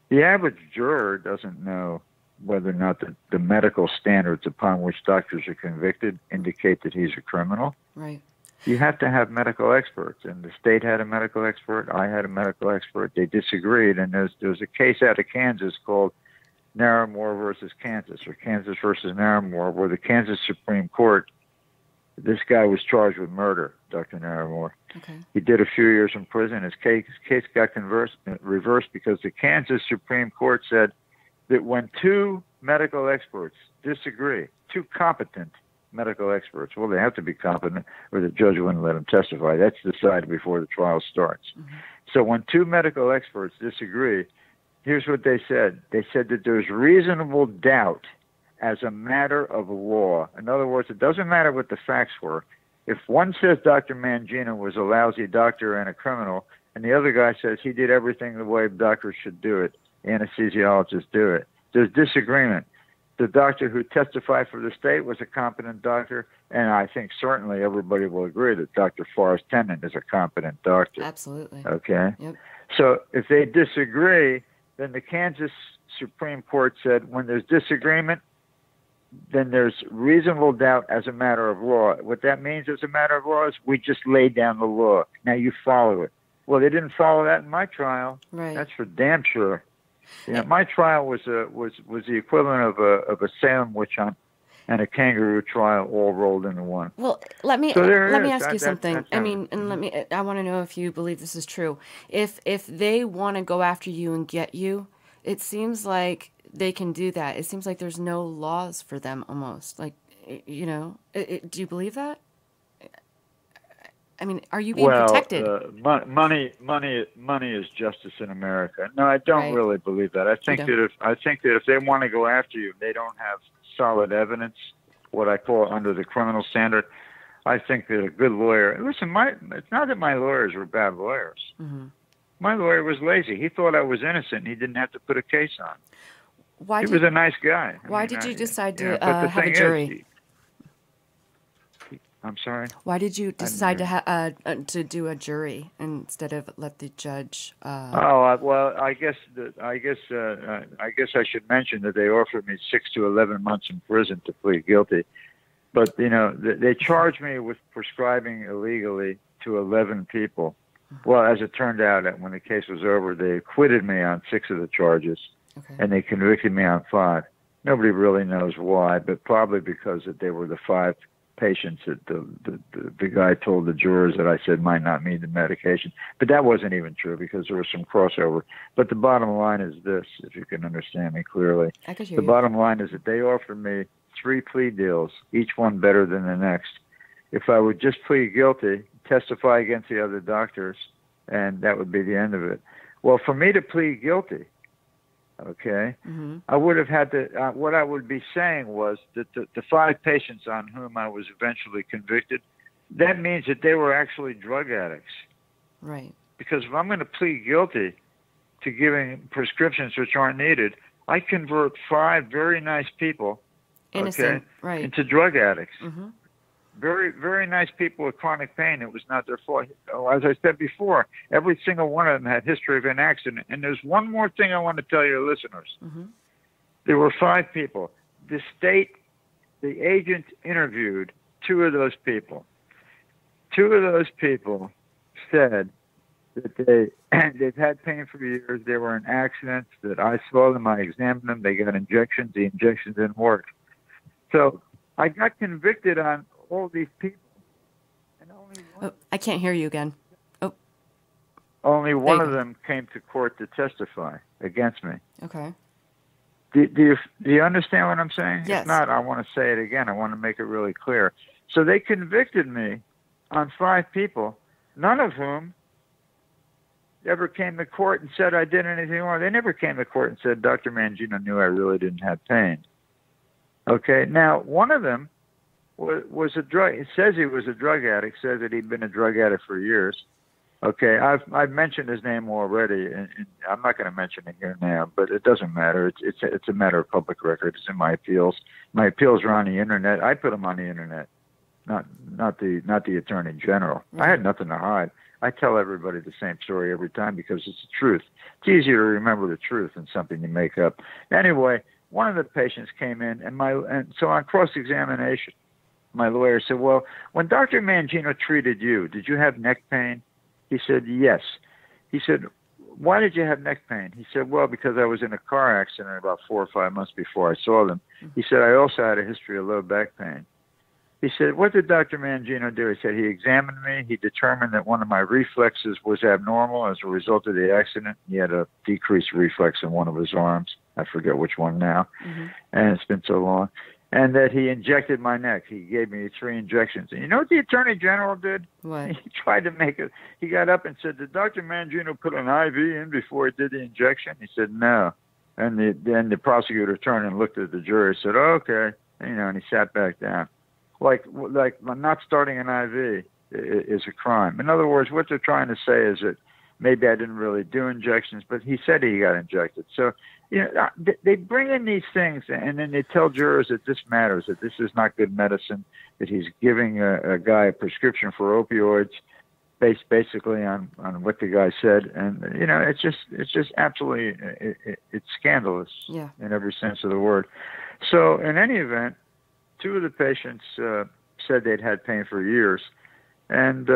The average juror doesn't know whether or not the medical standards upon which doctors are convicted indicate that he's a criminal. Right. You have to have medical experts, and the state had a medical expert. I had a medical expert. They disagreed, and there's a case out of Kansas called Narramore versus Kansas, or Kansas versus Narramore, where the Kansas Supreme Court, this guy was charged with murder, Dr. Narramore. Okay. He did a few years in prison. His case got reversed because the Kansas Supreme Court said that when 2 medical experts disagree, 2 competent medical experts, well, they have to be competent or the judge wouldn't let them testify. That's decided before the trial starts. So when 2 medical experts disagree, here's what they said. They said that there's reasonable doubt as a matter of law. In other words, it doesn't matter what the facts were. If one says Dr. Mangino was a lousy doctor and a criminal, and the other guy says he did everything the way doctors should do it, anesthesiologists do it, there's disagreement. The doctor who testified for the state was a competent doctor, and I think certainly everybody will agree that Dr. Forrest Tennant is a competent doctor. Absolutely. Okay? Yep. So if they disagree, then the Kansas Supreme Court said when there's disagreement, then there's reasonable doubt as a matter of law. What that means as a matter of law is we just laid down the law. Now you follow it. Well, they didn't follow that in my trial. Right. That's for damn sure. My trial was the equivalent of a Salem witch hunt and a kangaroo trial all rolled into one. Well, let me ask you something. I want to know if you believe this is true. If they want to go after you and get you, it seems like they can do that. It seems like there's no laws for them almost. Like, do you believe that? I mean, are you being protected? Money is justice in America. No, I don't really believe that. I think that if they want to go after you, they don't have solid evidence, what I call under the criminal standard, I think that a good lawyer, listen, it's not that my lawyers were bad lawyers. Mm-hmm. My lawyer was lazy. He thought I was innocent and he didn't have to put a case on. He was a nice guy. Why did you decide to have a jury? I'm sorry? Why did you decide to do a jury instead of let the judge? Well, I guess I should mention that they offered me 6 to 11 months in prison to plead guilty, but they charged me with prescribing illegally to 11 people. Well, as it turned out, when the case was over, they acquitted me on 6 of the charges, and they convicted me on 5. Nobody really knows why, but probably because that they were the 5 patients that the guy told the jurors that I said might not need the medication. But that wasn't even true because there was some crossover. But the bottom line is this, if you can understand me clearly. I could hear the you. Bottom line is that they offered me 3 plea deals, each one better than the next. If I would just plead guilty, testify against the other doctors, and that would be the end of it. Well, for me to plead guilty, I would have had to, what I would be saying was that the 5 patients on whom I was eventually convicted, that means that they were actually drug addicts. Right. Because if I'm going to plead guilty to giving prescriptions which aren't needed, I convert 5 very nice people Innocent, right, into drug addicts. Mm-hmm. Very, very nice people with chronic pain. It was not their fault. As I said before, every single one of them had history of an accident. And there's one more thing I want to tell your listeners. Mm-hmm. There were 5 people. The agent interviewed 2 of those people. 2 of those people said that they've had pain for years. They were in accidents, that I saw them, I examined them, they got injections. The injections didn't work. So I got convicted on all these people. And I can't hear you again. Only one of them came to court to testify against me. Okay. Do you understand what I'm saying? Yes. If not, I want to say it again. I want to make it really clear. So they convicted me on 5 people, none of whom ever came to court and said I did anything wrong. They never came to court and said Dr. Mangino knew I really didn't have pain. Okay. Now, one of them was a drug. It says he was a drug addict. Says that he'd been a drug addict for years. Okay, I've mentioned his name already, and I'm not going to mention it here now. But it doesn't matter. It's a matter of public record. It's in my appeals. My appeals are on the internet. I put them on the internet, not the Attorney General. Right. I had nothing to hide. I tell everybody the same story every time because it's the truth. It's easier to remember the truth than something you make up. Anyway, one of the patients came in, and so on cross-examination, my lawyer said, well, when Dr. Mangino treated you, did you have neck pain? He said, yes. He said, why did you have neck pain? He said, well, because I was in a car accident about 4 or 5 months before I saw them. He said, I also had a history of low back pain. He said, what did Dr. Mangino do? He said, he examined me. He determined that one of my reflexes was abnormal as a result of the accident. He had a decreased reflex in one of his arms. I forget which one now. Mm-hmm. And it's been so long. And that he injected my neck. He gave me 3 injections. And you know what the Attorney General did? What? He tried to make it. He got up and said, did Dr. Mangino put an IV in before he did the injection? He said, no. And then the prosecutor turned and looked at the jury and said, oh, okay. And he sat back down. Like not starting an IV is a crime. In other words, what they're trying to say is that maybe I didn't really do injections, but he said he got injected. So, they bring in these things, and then they tell jurors that this matters, that this is not good medicine, that he's giving a guy a prescription for opioids based basically on what the guy said. And, it's just absolutely, it's scandalous in every sense of the word. So in any event, 2 of the patients said they'd had pain for years. And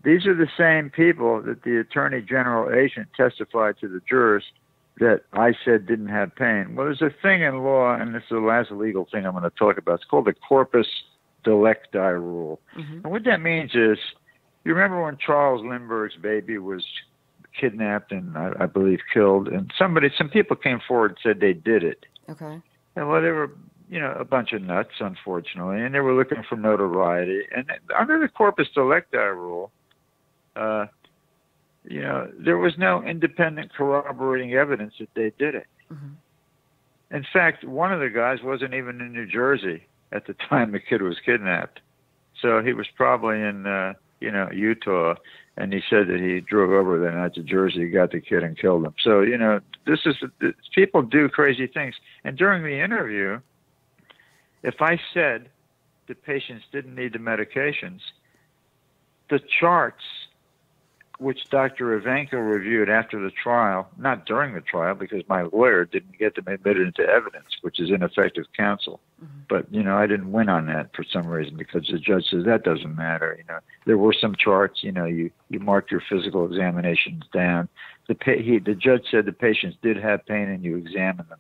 these are the same people that the Attorney General agent testified to the jurors that I said didn't have pain. Well, there's a thing in law, and this is the last legal thing I'm going to talk about. It's called the corpus delicti rule. Mm-hmm. And what that means is, you remember when Charles Lindbergh's baby was kidnapped and I believe killed, and some people came forward and said they did it. Okay. And well, they were, a bunch of nuts, unfortunately, and they were looking for notoriety. And under the corpus delicti rule, there was no independent corroborating evidence that they did it. Mm-hmm. In fact, one of the guys wasn't even in New Jersey at the time the kid was kidnapped. So he was probably in, Utah, and he said that he drove over that night to Jersey, got the kid and killed him. So, people do crazy things. And during the interview, if I said the patients didn't need the medications, the charts, which Dr. Ivanko reviewed after the trial, not during the trial, because my lawyer didn't get them admitted into evidence, which is ineffective counsel. Mm-hmm. But, I didn't win on that for some reason, because the judge says that doesn't matter. There were some charts, you marked your physical examinations down. The judge said the patients did have pain and you examined them.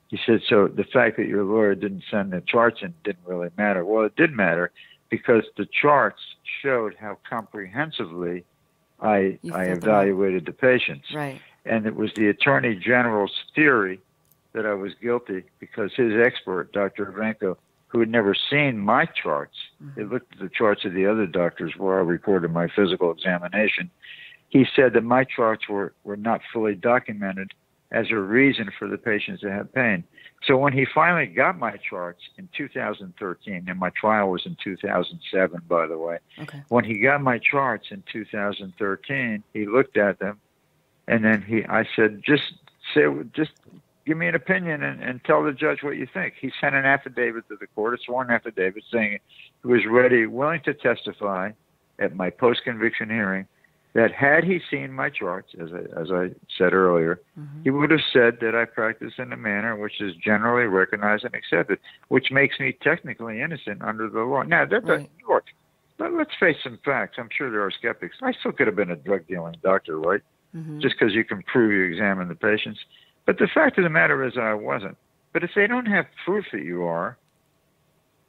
He said, so the fact that your lawyer didn't send the charts in didn't really matter. Well, it did matter, because the charts showed how comprehensively I evaluated the patients. Right. And it was the Attorney General's theory that I was guilty, because his expert, Dr. Ivanko, who had never seen my charts, he looked at the charts of the other doctors where I recorded my physical examination. He said that my charts were not fully documented as a reason for the patients to have pain. So when he finally got my charts in 2013, and my trial was in 2007, by the way. Okay. When he got my charts in 2013, he looked at them, and then I said, just give me an opinion and tell the judge what you think. He sent an affidavit to the court, a sworn affidavit, saying he was ready, willing to testify at my post-conviction hearing, that had he seen my charts, as I said earlier, he would have said that I practice in a manner which is generally recognized and accepted, which makes me technically innocent under the law. Now, look, let's face some facts. I'm sure there are skeptics. I still could have been a drug-dealing doctor, right? Just because you can prove you examine the patients. But the fact of the matter is I wasn't. But if they don't have proof that you are,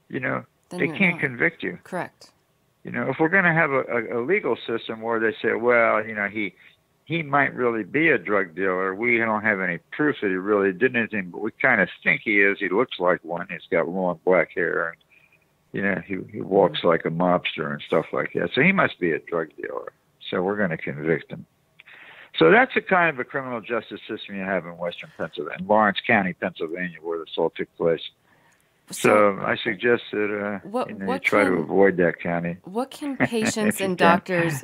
they can't convict you. Correct. If we're going to have a legal system where they say, well, he might really be a drug dealer. We don't have any proof that he really did anything, but we kind of think he is. He looks like one. He's got long black hair, and he walks like a mobster and stuff like that. So he must be a drug dealer. So we're going to convict him. So that's the kind of a criminal justice system you have in Western Pennsylvania, in Lawrence County, Pennsylvania, where this all took place. So I suggest that you try to avoid that county. What can patients and doctors?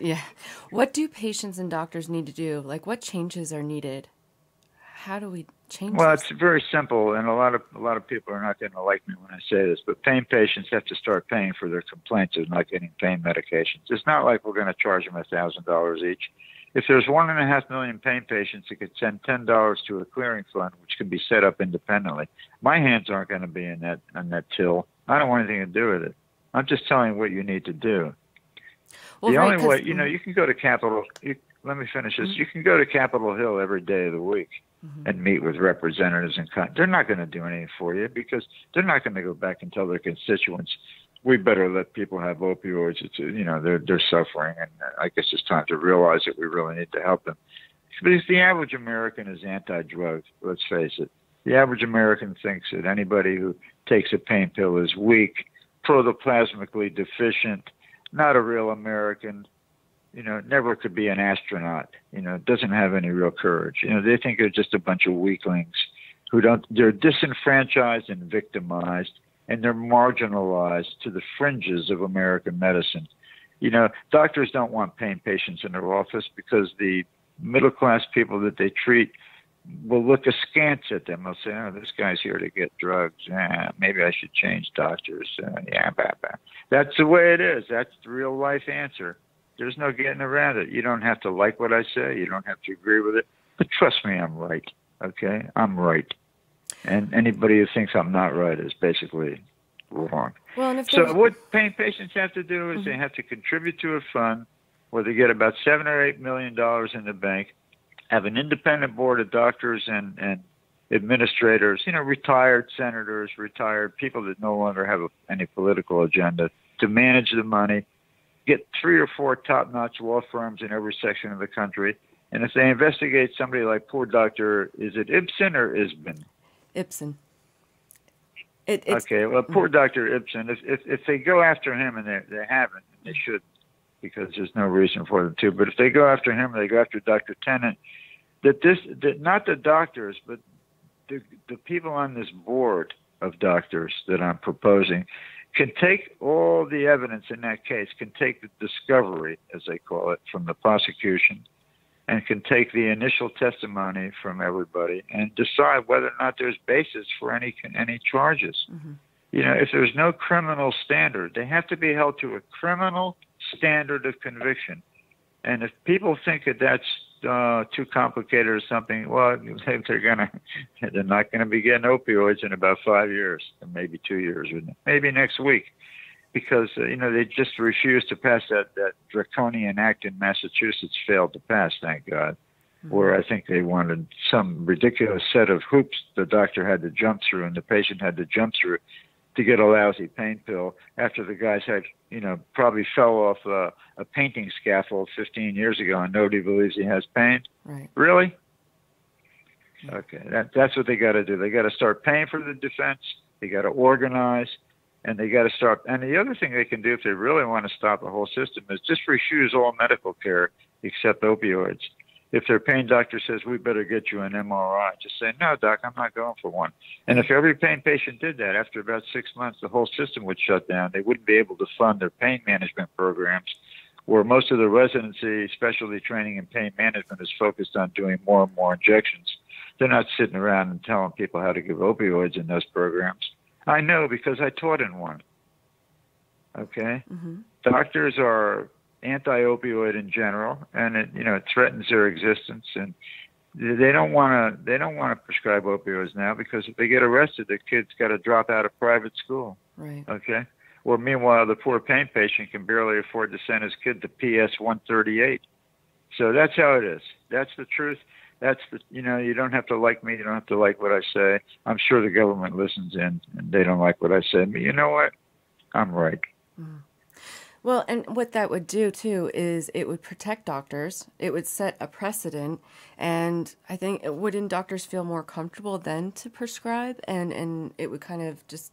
What do patients and doctors need to do? Like, what changes are needed? How do we change? Well, this? It's very simple, and a lot of people are not going to like me when I say this, but pain patients have to start paying for their complaints of not getting pain medications. It's not like we're going to charge them $1,000 each. If there's 1.5 million pain patients, it could send $10 to a clearing fund, which can be set up independently. My hands aren't going to be on that till. I don't want anything to do with it. I'm just telling you what you need to do. Well, the only way, you can go to Capitol. Let me finish this. You can go to Capitol Hill every day of the week and meet with representatives, and they're not going to do anything for you, because they're not going to go back and tell their constituents, we better let people have opioids. It's they're suffering, and I guess it's time to realize that we really need to help them. Because the average American is anti-drug. Let's face it. The average American thinks that anybody who takes a pain pill is weak, protoplasmically deficient, not a real American. Never could be an astronaut. Doesn't have any real courage. They think they're just a bunch of weaklings they're disenfranchised and victimized, and they're marginalized to the fringes of American medicine. Doctors don't want pain patients in their office, because the middle-class people that they treat will look askance at them. They'll say, oh, this guy's here to get drugs. Maybe I should change doctors. That's the way it is. That's the real-life answer. There's no getting around it. You don't have to like what I say. You don't have to agree with it. But trust me, I'm right, okay? I'm right. And anybody who thinks I'm not right is basically wrong. Well, so what pain patients have to do is they have to contribute to a fund where they get about $7 or $8 million in the bank, have an independent board of doctors and administrators, retired senators, retired people that no longer have any political agenda, to manage the money, get 3 or 4 top-notch law firms in every section of the country. And if they investigate somebody like poor Dr. Is it Ibsen or Isbin? Ibsen. Okay, well, poor Dr. Ibsen, if they go after him, and they haven't, and they should, because there's no reason for them to, but if they go after him, they go after Dr. Tennant, that not the doctors, but the people on this board of doctors that I'm proposing can take all the evidence in that case, can take the discovery, as they call it, from the prosecution, and can take the initial testimony from everybody and decide whether or not there's basis for any charges. Mm-hmm. You know, if there's no criminal standard, they have to be held to a criminal standard of conviction. And if people think that that's too complicated or something, well, they're not gonna be getting opioids in about 5 years, or maybe 2 years, or maybe next week, because they just refused to pass that draconian act in Massachusetts. Failed to pass, thank God. Mm-hmm. Where I think they wanted some ridiculous set of hoops the doctor had to jump through and the patient had to jump through to get a lousy pain pill after the guys had, probably fell off a painting scaffold 15 years ago and nobody believes he has pain. Right. Really? Okay, that's what they got to do. They got to start paying for the defense. They got to organize, and they got to start. And the other thing they can do if they really want to stop the whole system is just refuse all medical care except opioids. If their pain doctor says, we better get you an MRI, just say, no, doc, I'm not going for one. And if every pain patient did that, after about 6 months, the whole system would shut down. They wouldn't be able to fund their pain management programs, where most of the residency, specialty training in pain management is focused on doing more and more injections. They're not sitting around and telling people how to give opioids in those programs. I know because I taught in one. Okay? Mm-hmm. Doctors are anti-opioid in general, and it threatens their existence, and they don't want to prescribe opioids now because if they get arrested, the kid's got to drop out of private school. Right. Okay. Or meanwhile, the poor pain patient can barely afford to send his kid to PS 138. So that's how it is. That's the truth. That's the you don't have to like me. You don't have to like what I say. I'm sure the government listens in, and they don't like what I say. But you know what? I'm right. Mm. Well, and what that would do, too, is it would protect doctors. It would set a precedent. And I think, wouldn't doctors feel more comfortable then to prescribe? And it would kind of just...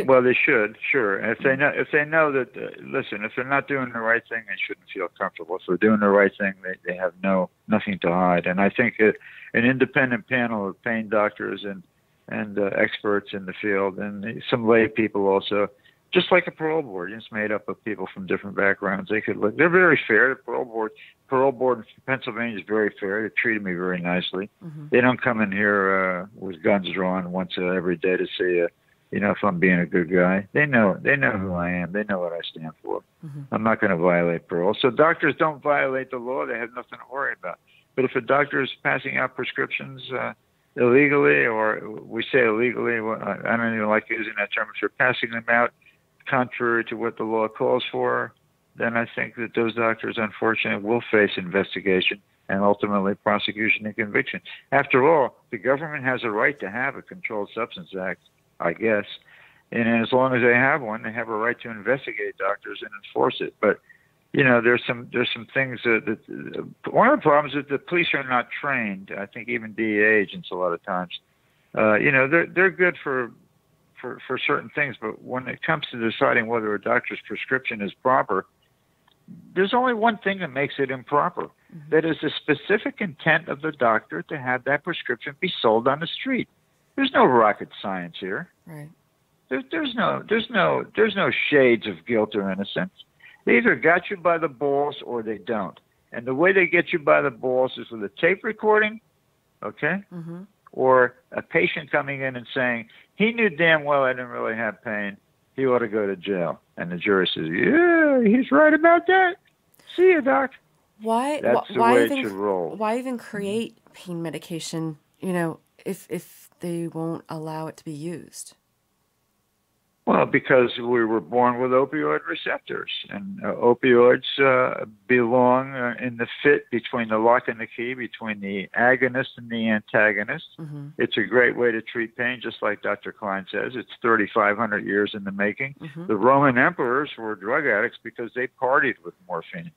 Well, they should, sure. And if they know that, listen, if they're not doing the right thing, they shouldn't feel comfortable. If they're doing the right thing, they have nothing to hide. And I think an independent panel of pain doctors and experts in the field and some lay people also, just like a parole board, it's made up of people from different backgrounds. They could look. They're very fair. The parole board in Pennsylvania is very fair. They treated me very nicely. Mm-hmm. They don't come in here with guns drawn once every day to see, if I'm being a good guy. They know who I am. They know what I stand for. Mm-hmm. I'm not going to violate parole. So doctors don't violate the law. They have nothing to worry about. But if a doctor is passing out prescriptions illegally, or we say illegally, I don't even like using that term. If they're passing them out contrary to what the law calls for, then I think that those doctors, unfortunately, will face investigation and ultimately prosecution and conviction. After all, the government has a right to have a Controlled Substance Act, I guess, and as long as they have one, they have a right to investigate doctors and enforce it. But there's some things that one of the problems is that the police are not trained. I think even DEA agents a lot of times, they're good for certain things, but when it comes to deciding whether a doctor's prescription is proper, there's only one thing that makes it improper. Mm-hmm. That is the specific intent of the doctor to have that prescription be sold on the street. There's no rocket science here. Right. There's no shades of guilt or innocence. They either got you by the balls or they don't. And the way they get you by the balls is with a tape recording, okay? Mm-hmm. Or a patient coming in and saying, he knew damn well I didn't really have pain. He ought to go to jail. And the jury says, yeah, he's right about that. See you, doc. Why even create pain medication, if they won't allow it to be used? Well, because we were born with opioid receptors, and opioids belong in the fit between the lock and the key, between the agonist and the antagonist. Mm-hmm. It's a great way to treat pain, just like Dr. Klein says. It's 3,500 years in the making. Mm-hmm. The Roman emperors were drug addicts because they partied with morphine.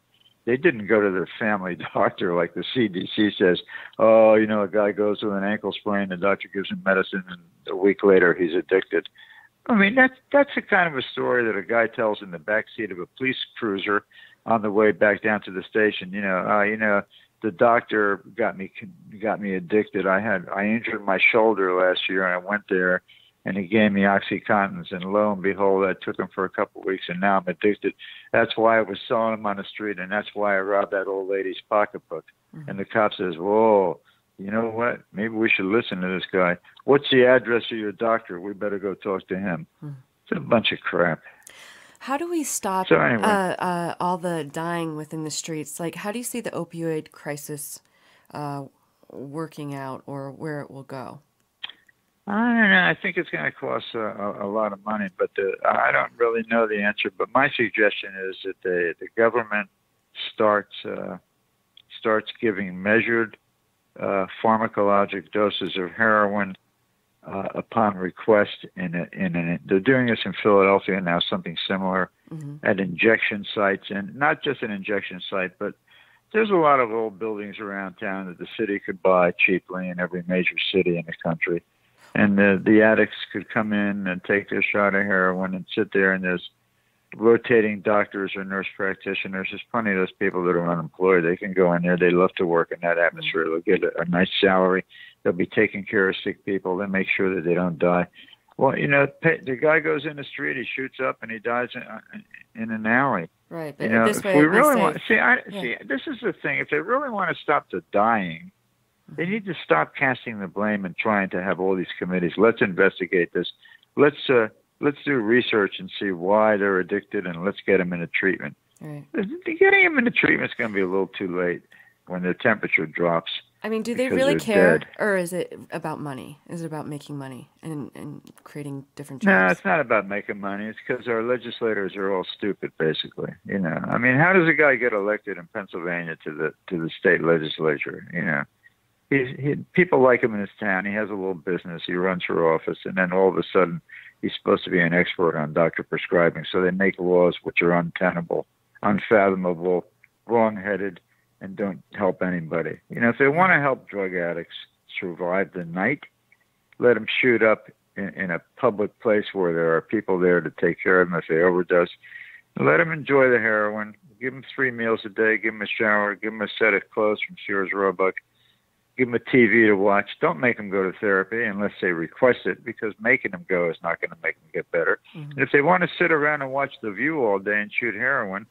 They didn't go to their family doctor like the CDC says, a guy goes with an ankle sprain, the doctor gives him medicine, and a week later he's addicted. I mean, that's the kind of a story that a guy tells in the back seat of a police cruiser on the way back down to the station. the doctor got me addicted. I injured my shoulder last year, and I went there, and he gave me OxyContins, and lo and behold, I took them for a couple of weeks, and now I'm addicted. That's why I was selling them on the street, and that's why I robbed that old lady's pocketbook. Mm-hmm. And the cop says, "Whoa, you know what? Maybe we should listen to this guy. What's the address of your doctor? We better go talk to him." Mm-hmm. It's a bunch of crap. How do we stop all the dying within the streets? Like, how do you see the opioid crisis working out, or where it will go? I don't know. I think it's going to cost a lot of money, but I don't really know the answer. But my suggestion is that the government starts giving measured pharmacologic doses of heroin upon request. They're doing this in Philadelphia now, something similar at injection sites, and not just an injection site, but there's a lot of old buildings around town that the city could buy cheaply in every major city in the country. And the addicts could come in and take their shot of heroin and sit there, and there's rotating doctors or nurse practitioners. There's plenty of those people that are unemployed. They can go in there. They love to work in that atmosphere. They'll get a nice salary. They'll be taking care of sick people. They'll make sure that they don't die. Well, you know, the guy goes in the street, he shoots up, and he dies in an alley. Right, but you know, this way, if we really want, see, this is the thing. If they really want to stop the dying, they need to stop casting the blame and trying to have all these committees. Let's investigate this. Let's do research and see why they're addicted, and let's get them into treatment. Right. Getting them into treatment is going to be a little too late when their temperature drops. I mean, do they really care, or is it about money? Is it about making money and creating different jobs? No, it's not about making money. It's because our legislators are all stupid, basically. You know, I mean, how does a guy get elected in Pennsylvania to the state legislature? You know, people like him in his town. He has a little business. He runs for office, and then all of a sudden, he's supposed to be an expert on doctor prescribing. So they make laws which are untenable, unfathomable, wrong-headed, and don't help anybody. You know, if they want to help drug addicts survive the night, let them shoot up in a public place where there are people there to take care of them if they overdose. Let them enjoy the heroin. Give them 3 meals a day. Give them a shower. Give them a set of clothes from Sears Roebuck. Give them a TV to watch. Don't make them go to therapy unless they request it, because making them go is not going to make them get better. Mm-hmm. And if they want to sit around and watch The View all day and shoot heroin,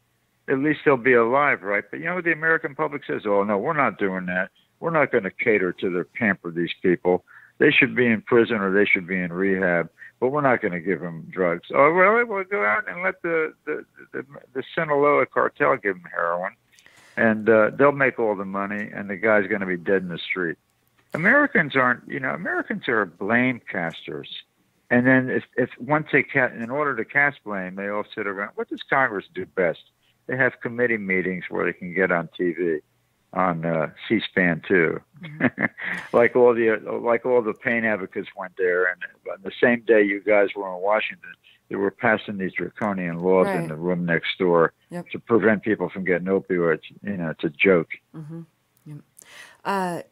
at least they'll be alive, right? But you know what the American public says? Oh, no, we're not doing that. We're not going to cater to their pamper these people. They should be in prison or they should be in rehab, but we're not going to give them drugs. Oh, really? We'll go out and let the Sinaloa cartel give them heroin, and they'll make all the money, and the guy's going to be dead in the street. Americans are blame casters. And then if once they in order to cast blame, they all sit around. What does Congress do best? They have committee meetings where they can get on TV, on C-SPAN too. Mm-hmm. like all the pain advocates went there, and on the same day you guys were in Washington, they were passing these draconian laws in the room next door to prevent people from getting opioids. You know, it's a joke. Mm-hmm. Yep.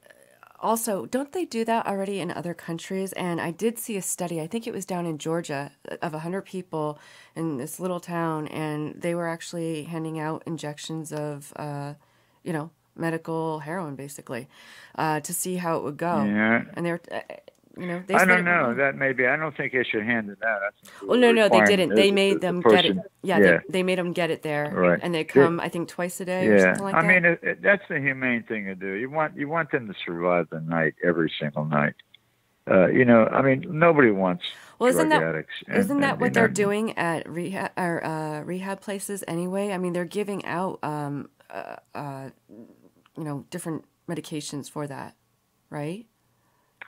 Also, don't they do that already in other countries? And I did see a study, I think it was down in Georgia, of 100 people in this little town, and they were actually handing out injections of, medical heroin, basically, to see how it would go. Yeah. And they were, they I don't know. That maybe. I don't think they should hand it out. Well, no, they didn't. They made them get it. Yeah, they made them get it there, right. And they come, I think, twice a day or something like that. I mean, that's the humane thing to do. You want them to survive the night, every single night. Nobody wants drug addicts. Isn't that what they're doing at rehab places anyway? I mean, they're giving out, different medications for that, right?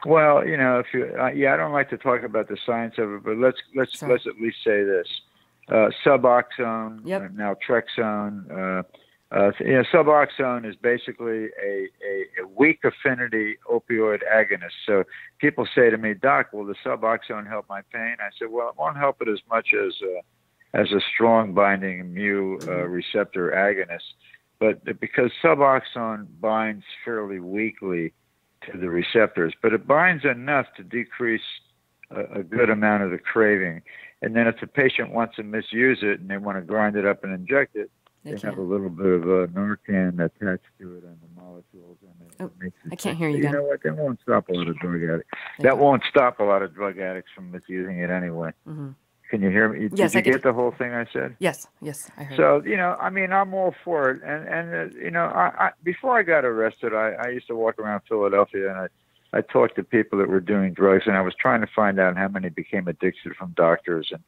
Well, if you, I don't like to talk about the science of it, but let's at least say this: Suboxone, naltrexone. Suboxone is basically a weak affinity opioid agonist. So people say to me, "Doc, will the Suboxone help my pain?" I said, "Well, it won't help it as much as a strong binding mu receptor agonist, but because Suboxone binds fairly weakly to the receptors, but it binds enough to decrease a good amount of the craving. And then if the patient wants to misuse it and they want to grind it up and inject it, They have a little bit of a Narcan attached to it on the molecules, and it makes it. I can't hear you. You know what? That won't stop a lot of drug addicts. From misusing it anyway. Mm-hmm. Can you hear me? Yes, Did you get the whole thing I said? Yes, I heard. So, I mean, I'm all for it. And I before I got arrested, I used to walk around Philadelphia, and I talked to people that were doing drugs, and I was trying to find out how many became addicted from doctors. And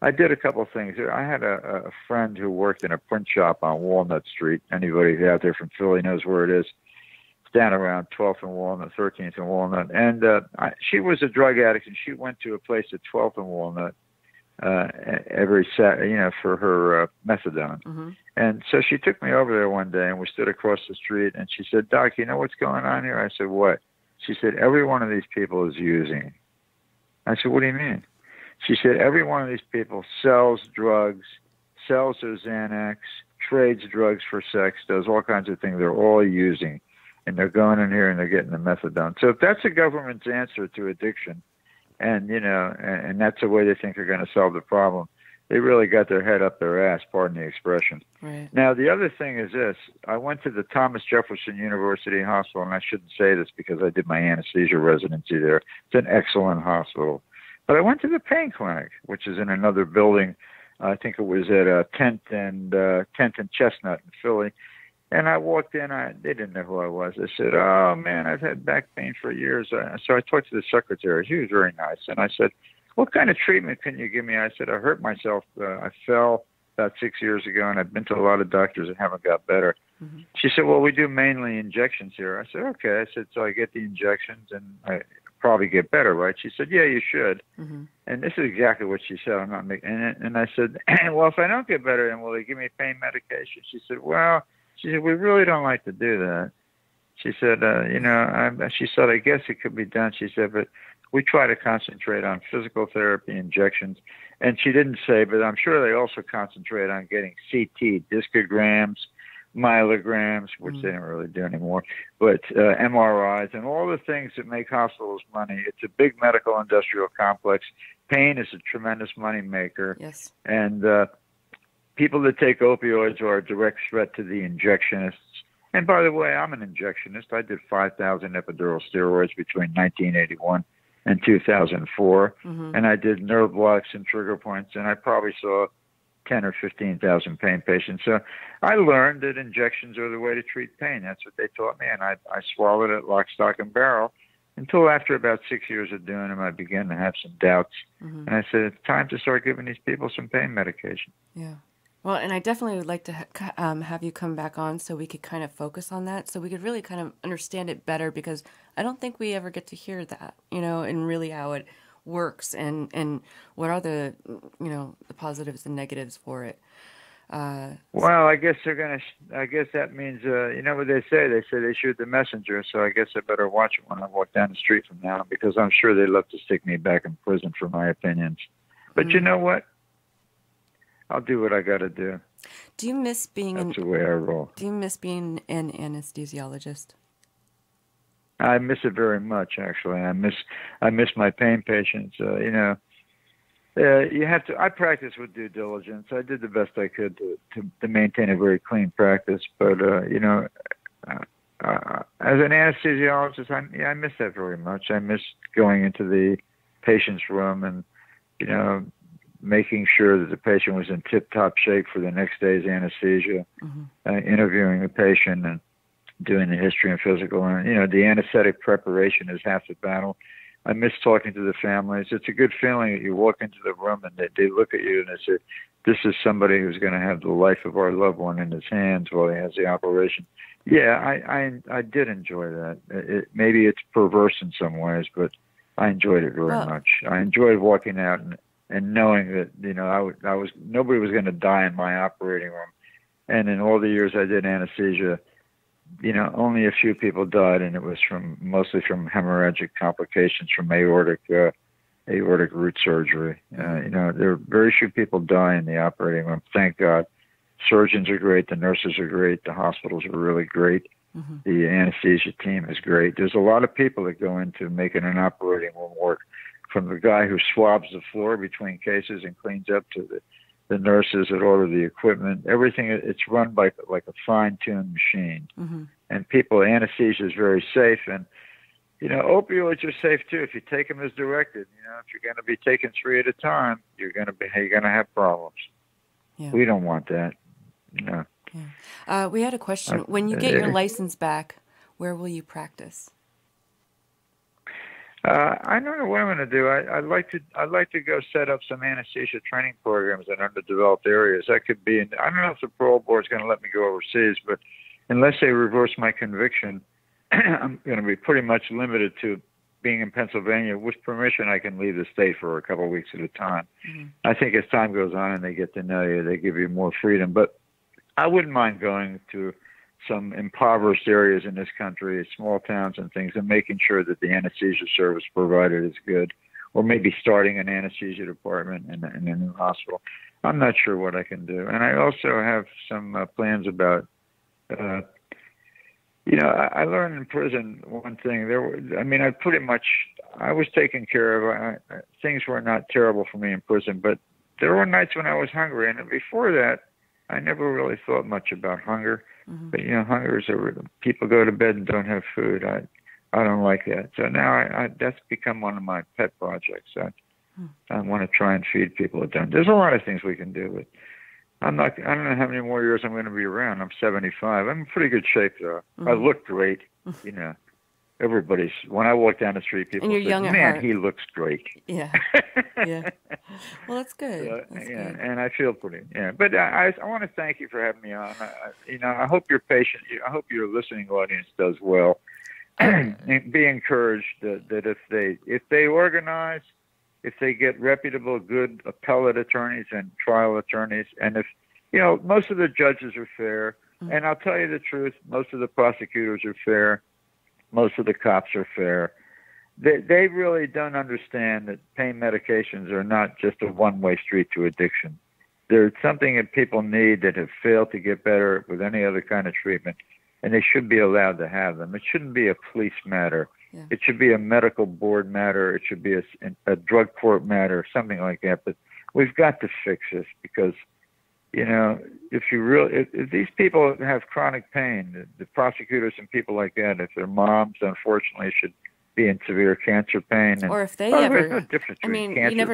I did a couple of things. I had a friend who worked in a print shop on Walnut Street. Anybody out there from Philly knows where it is. It's down around 12th and Walnut, 13th and Walnut. And she was a drug addict, and she went to a place at 12th and Walnut every Saturday, for her methadone. Mm-hmm. And so she took me over there one day, and we stood across the street, and she said, "Doc, you know what's going on here?" I said, "What?" She said, "Every one of these people is using." I said, "What do you mean?" She said, "Every one of these people sells drugs, sells their Xanax, trades drugs for sex, does all kinds of things. They're all using, and they're going in here and they're getting the methadone." So if that's the government's answer to addiction, and and that's the way they think they're going to solve the problem, they really got their head up their ass, pardon the expression. Right. Now, the other thing is this. I went to the Thomas Jefferson University Hospital, and I shouldn't say this because I did my anesthesia residency there. It's an excellent hospital. But I went to the pain clinic, which is in another building. I think it was at 10th and Chestnut in Philly. And I walked in. They didn't know who I was. They said, "Oh, man, I've had back pain for years." So I talked to the secretary. She was very nice. And I said, "What kind of treatment can you give me?" I said, "I hurt myself. I fell about 6 years ago, and I've been to a lot of doctors and haven't got better." Mm-hmm. She said, "Well, we do mainly injections here." I said, "Okay." I said, "So I get the injections and I probably get better, right?" She said, "Yeah, you should." Mm-hmm. And this is exactly what she said. I'm not making. And I said, "Well, if I don't get better, then will they give me pain medication?" She said, "We really don't like to do that." She said, she said, "I guess it could be done." She said, "But we try to concentrate on physical therapy, injections." And she didn't say, but I'm sure they also concentrate on getting CT, discograms, myelograms, which they don't really do anymore, but MRIs and all the things that make hospitals money. It's a big medical industrial complex. Pain is a tremendous money maker. Yes. And people that take opioids are a direct threat to the injectionists. And by the way, I'm an injectionist. I did 5,000 epidural steroids between 1981 and 2004. Mm-hmm. And I did nerve blocks and trigger points, and I probably saw 10 or 15,000 pain patients. So I learned that injections are the way to treat pain. That's what they taught me, and I swallowed it lock, stock, and barrel until after about 6 years of doing them, I began to have some doubts. Mm-hmm. And I said, it's time to start giving these people some pain medication. Yeah. Well, and I definitely would like to have you come back on so we could kind of focus on that, so we could really kind of understand it better, because I don't think we ever get to hear that, and really how it works and what are the, the positives and negatives for it. Well, I guess I guess that means, what they say? They say they shoot the messenger, so I guess I better watch it when I walk down the street from now, because I'm sure they'd love to stick me back in prison for my opinions. But you know what? I'll do what I got to do. Do you miss being That's the way I roll. Do you miss being an anesthesiologist? I miss it very much, actually. I miss my pain patients. You have to. I practice with due diligence. I did the best I could to maintain a very clean practice. But as an anesthesiologist, I miss that very much. I miss going into the patient's room and making sure that the patient was in tip-top shape for the next day's anesthesia, interviewing the patient and doing the history and physical. And, the anesthetic preparation is half the battle. I miss talking to the families. It's a good feeling that you walk into the room and they look at you and they say, this is somebody who's going to have the life of our loved one in his hands while he has the operation. Yeah, I did enjoy that. Maybe it's perverse in some ways, but I enjoyed it very much. I enjoyed walking out and knowing that, nobody was going to die in my operating room. And in all the years I did anesthesia, only a few people died, and it was mostly from hemorrhagic complications from aortic root surgery. There are very few people die in the operating room. Thank God. Surgeons are great. The nurses are great. The hospitals are really great. Mm-hmm. The anesthesia team is great. There's a lot of people that go into making an operating room work, from the guy who swabs the floor between cases and cleans up to the nurses that order the equipment, everything, it's run by like a fine-tuned machine. Mm-hmm. And people, anesthesia is very safe. And, opioids are safe too if you take them as directed. If you're going to be taking 3 at a time, you're going to have problems. Yeah. We don't want that. No. Yeah. We had a question. When you get your license back, where will you practice? I don't know what I'm going to do. I'd like to go set up some anesthesia training programs in underdeveloped areas. That could be. I don't know if the parole board's going to let me go overseas, but unless they reverse my conviction, I'm going to be pretty much limited to being in Pennsylvania. With permission, I can leave the state for a couple of weeks at a time. Mm-hmm. I think as time goes on and they get to know you, they give you more freedom. But I wouldn't mind going to some impoverished areas in this country, small towns and things, and making sure that the anesthesia service provided is good, or maybe starting an anesthesia department in a new hospital. I'm not sure what I can do. And I also have some plans about, I learned in prison one thing. I was taken care of. Things were not terrible for me in prison, but there were nights when I was hungry. And before that, I never really thought much about hunger. Mm-hmm. But, hunger is people go to bed and don't have food. I don't like that. So now that's become one of my pet projects. I want to try and feed people that don't. There's a lot of things we can do, but I don't know how many more years I'm going to be around. I'm 75. I'm in pretty good shape, though. Mm-hmm. I look great. When I walk down the street, people say, man, he looks great. Yeah. Yeah. Well, that's good. That's good. And I feel pretty, But I want to thank you for having me on. I hope you're patient. I hope your listening audience does well. And be encouraged that if they organize, if they get reputable, good appellate attorneys and trial attorneys, and if, most of the judges are fair, mm-hmm. and I'll tell you the truth, most of the prosecutors are fair, most of the cops are fair. They really don't understand that pain medications are not just a one-way street to addiction. They're something that people need that have failed to get better with any other kind of treatment, and they should be allowed to have them. It shouldn't be a police matter. Yeah. It should be a medical board matter. It should be a drug court matter, something like that. But we've got to fix this because, if these people have chronic pain, the prosecutors and people like that, if their moms, unfortunately, should be in severe cancer pain. Or if they you never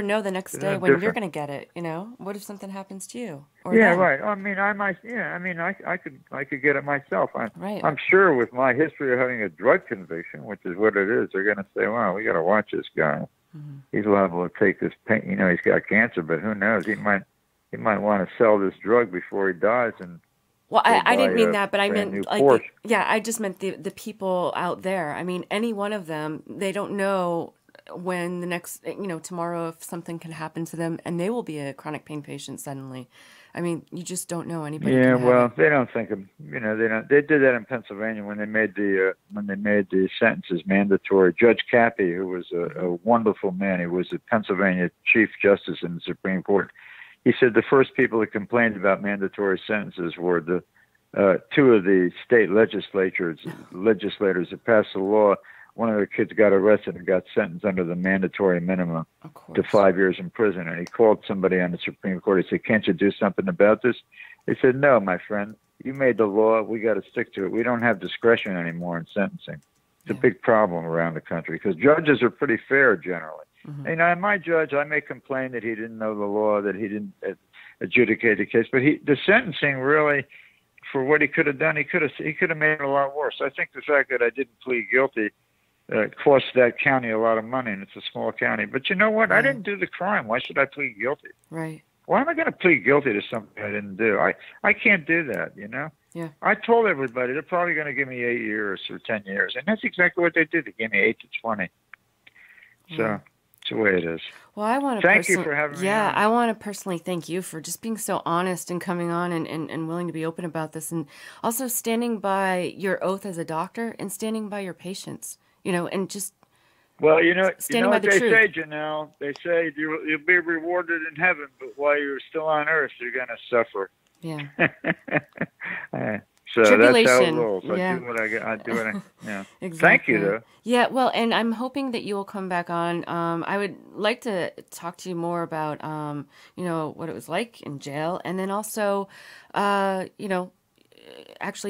know the next day when you're going to get it, What if something happens to you? Right. I could get it myself. Right. I'm sure with my history of having a drug conviction, which is what it is, they're going to say, wow, we got to watch this guy. Mm-hmm. He's liable to take this pain. He's got cancer, but who knows? He might want to sell this drug before he dies. And well, I didn't mean that, but I meant I just meant the people out there. I mean, any one of them, they don't know when the next, tomorrow if something can happen to them, and they will be a chronic pain patient suddenly. I mean, you just don't know anybody. Yeah, well, they don't think of, they don't. They did that in Pennsylvania when they made the sentences mandatory. Judge Cappy, who was a wonderful man, he was the Pennsylvania Chief Justice in the Supreme Court. He said the first people that complained about mandatory sentences were the two of the state legislators that passed the law. One of their kids got arrested and got sentenced under the mandatory minimum to 5 years in prison. And he called somebody on the Supreme Court. He said, can't you do something about this? They said, no, my friend, you made the law. We got to stick to it. We don't have discretion anymore in sentencing. It's a big problem around the country because judges are pretty fair generally. Mm-hmm. And my judge, I may complain that he didn't know the law, that he didn't adjudicate the case, but the sentencing really, for what he could have done, he could have made it a lot worse. I think the fact that I didn't plead guilty cost that county a lot of money, and it's a small county. But you know what? I didn't do the crime. Why should I plead guilty? Right. Why am I going to plead guilty to something I didn't do? I can't do that, Yeah. I told everybody they're probably going to give me 8 years or 10 years, and that's exactly what they did. They gave me 8 to 20. So it's the way it is. Well, I want to thank you for having me on. I want to personally thank you for just being so honest and coming on and willing to be open about this, and also standing by your oath as a doctor and standing by your patients, and just standing by what the they truth. say, Janelle. They say you'll be rewarded in heaven, but while you're still on earth, you're going to suffer. Yeah. that's how it tribulation. rolls. Yeah. I do what I do what I. Yeah. Exactly. Thank you, though. Yeah, well, and I'm hoping that you will come back on. I would like to talk to you more about, what it was like in jail, and then also, actually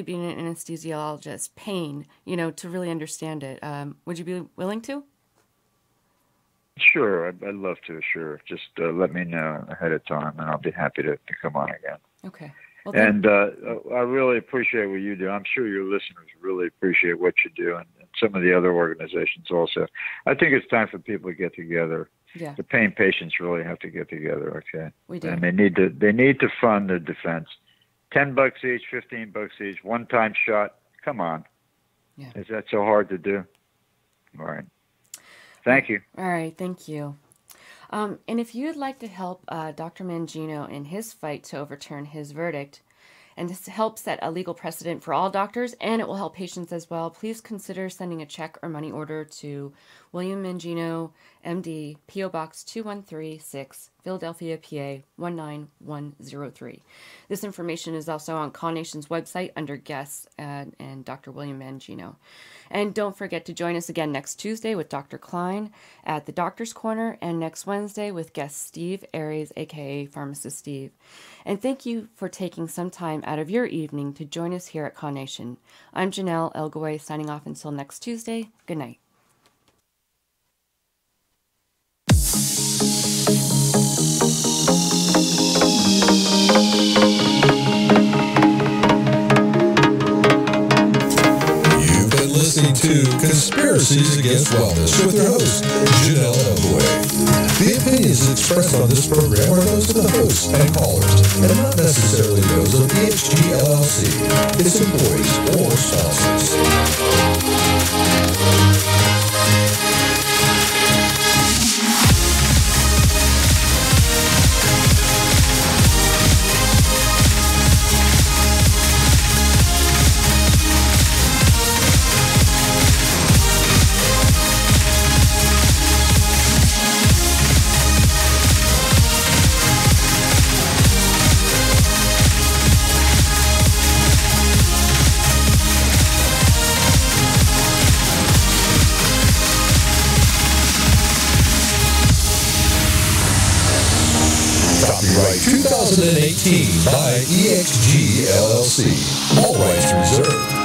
being an anesthesiologist, pain, to really understand it. Would you be willing to? Sure, I'd love to. Sure, just let me know ahead of time, and I'll be happy to come on again. Okay. Well, and I really appreciate what you do. I'm sure your listeners really appreciate what you do, and some of the other organizations also. I think it's time for people to get together. Yeah. The pain patients really have to get together. Okay. We do. And they need to fund their defense. $10 each, $15 each, one-time shot. Come on. Yeah. Is that so hard to do? All right. Thank you. All right. Thank you. And if you'd like to help Dr. Mangino in his fight to overturn his verdict, and this helps set a legal precedent for all doctors, and it will help patients as well, please consider sending a check or money order to William Mangino, MD, P.O. Box 2136, Philadelphia, PA 19103. This information is also on Call Nation's website under Guests and Dr. William Mangino. And don't forget to join us again next Tuesday with Dr. Klein at the Doctor's Corner, and next Wednesday with guest Steve Aries, aka Pharmacist Steve. And thank you for taking some time out of your evening to join us here at Call Nation. I'm Janelle Elgaway, signing off until next Tuesday. Good night. Listening to Conspiracies Against Wellness with your host, Janelle Elgaway. The opinions expressed on this program are those of the hosts and callers, and not necessarily those of EXG LLC, its employees, or sponsors. Copyright 2018 by EXG LLC. All rights reserved.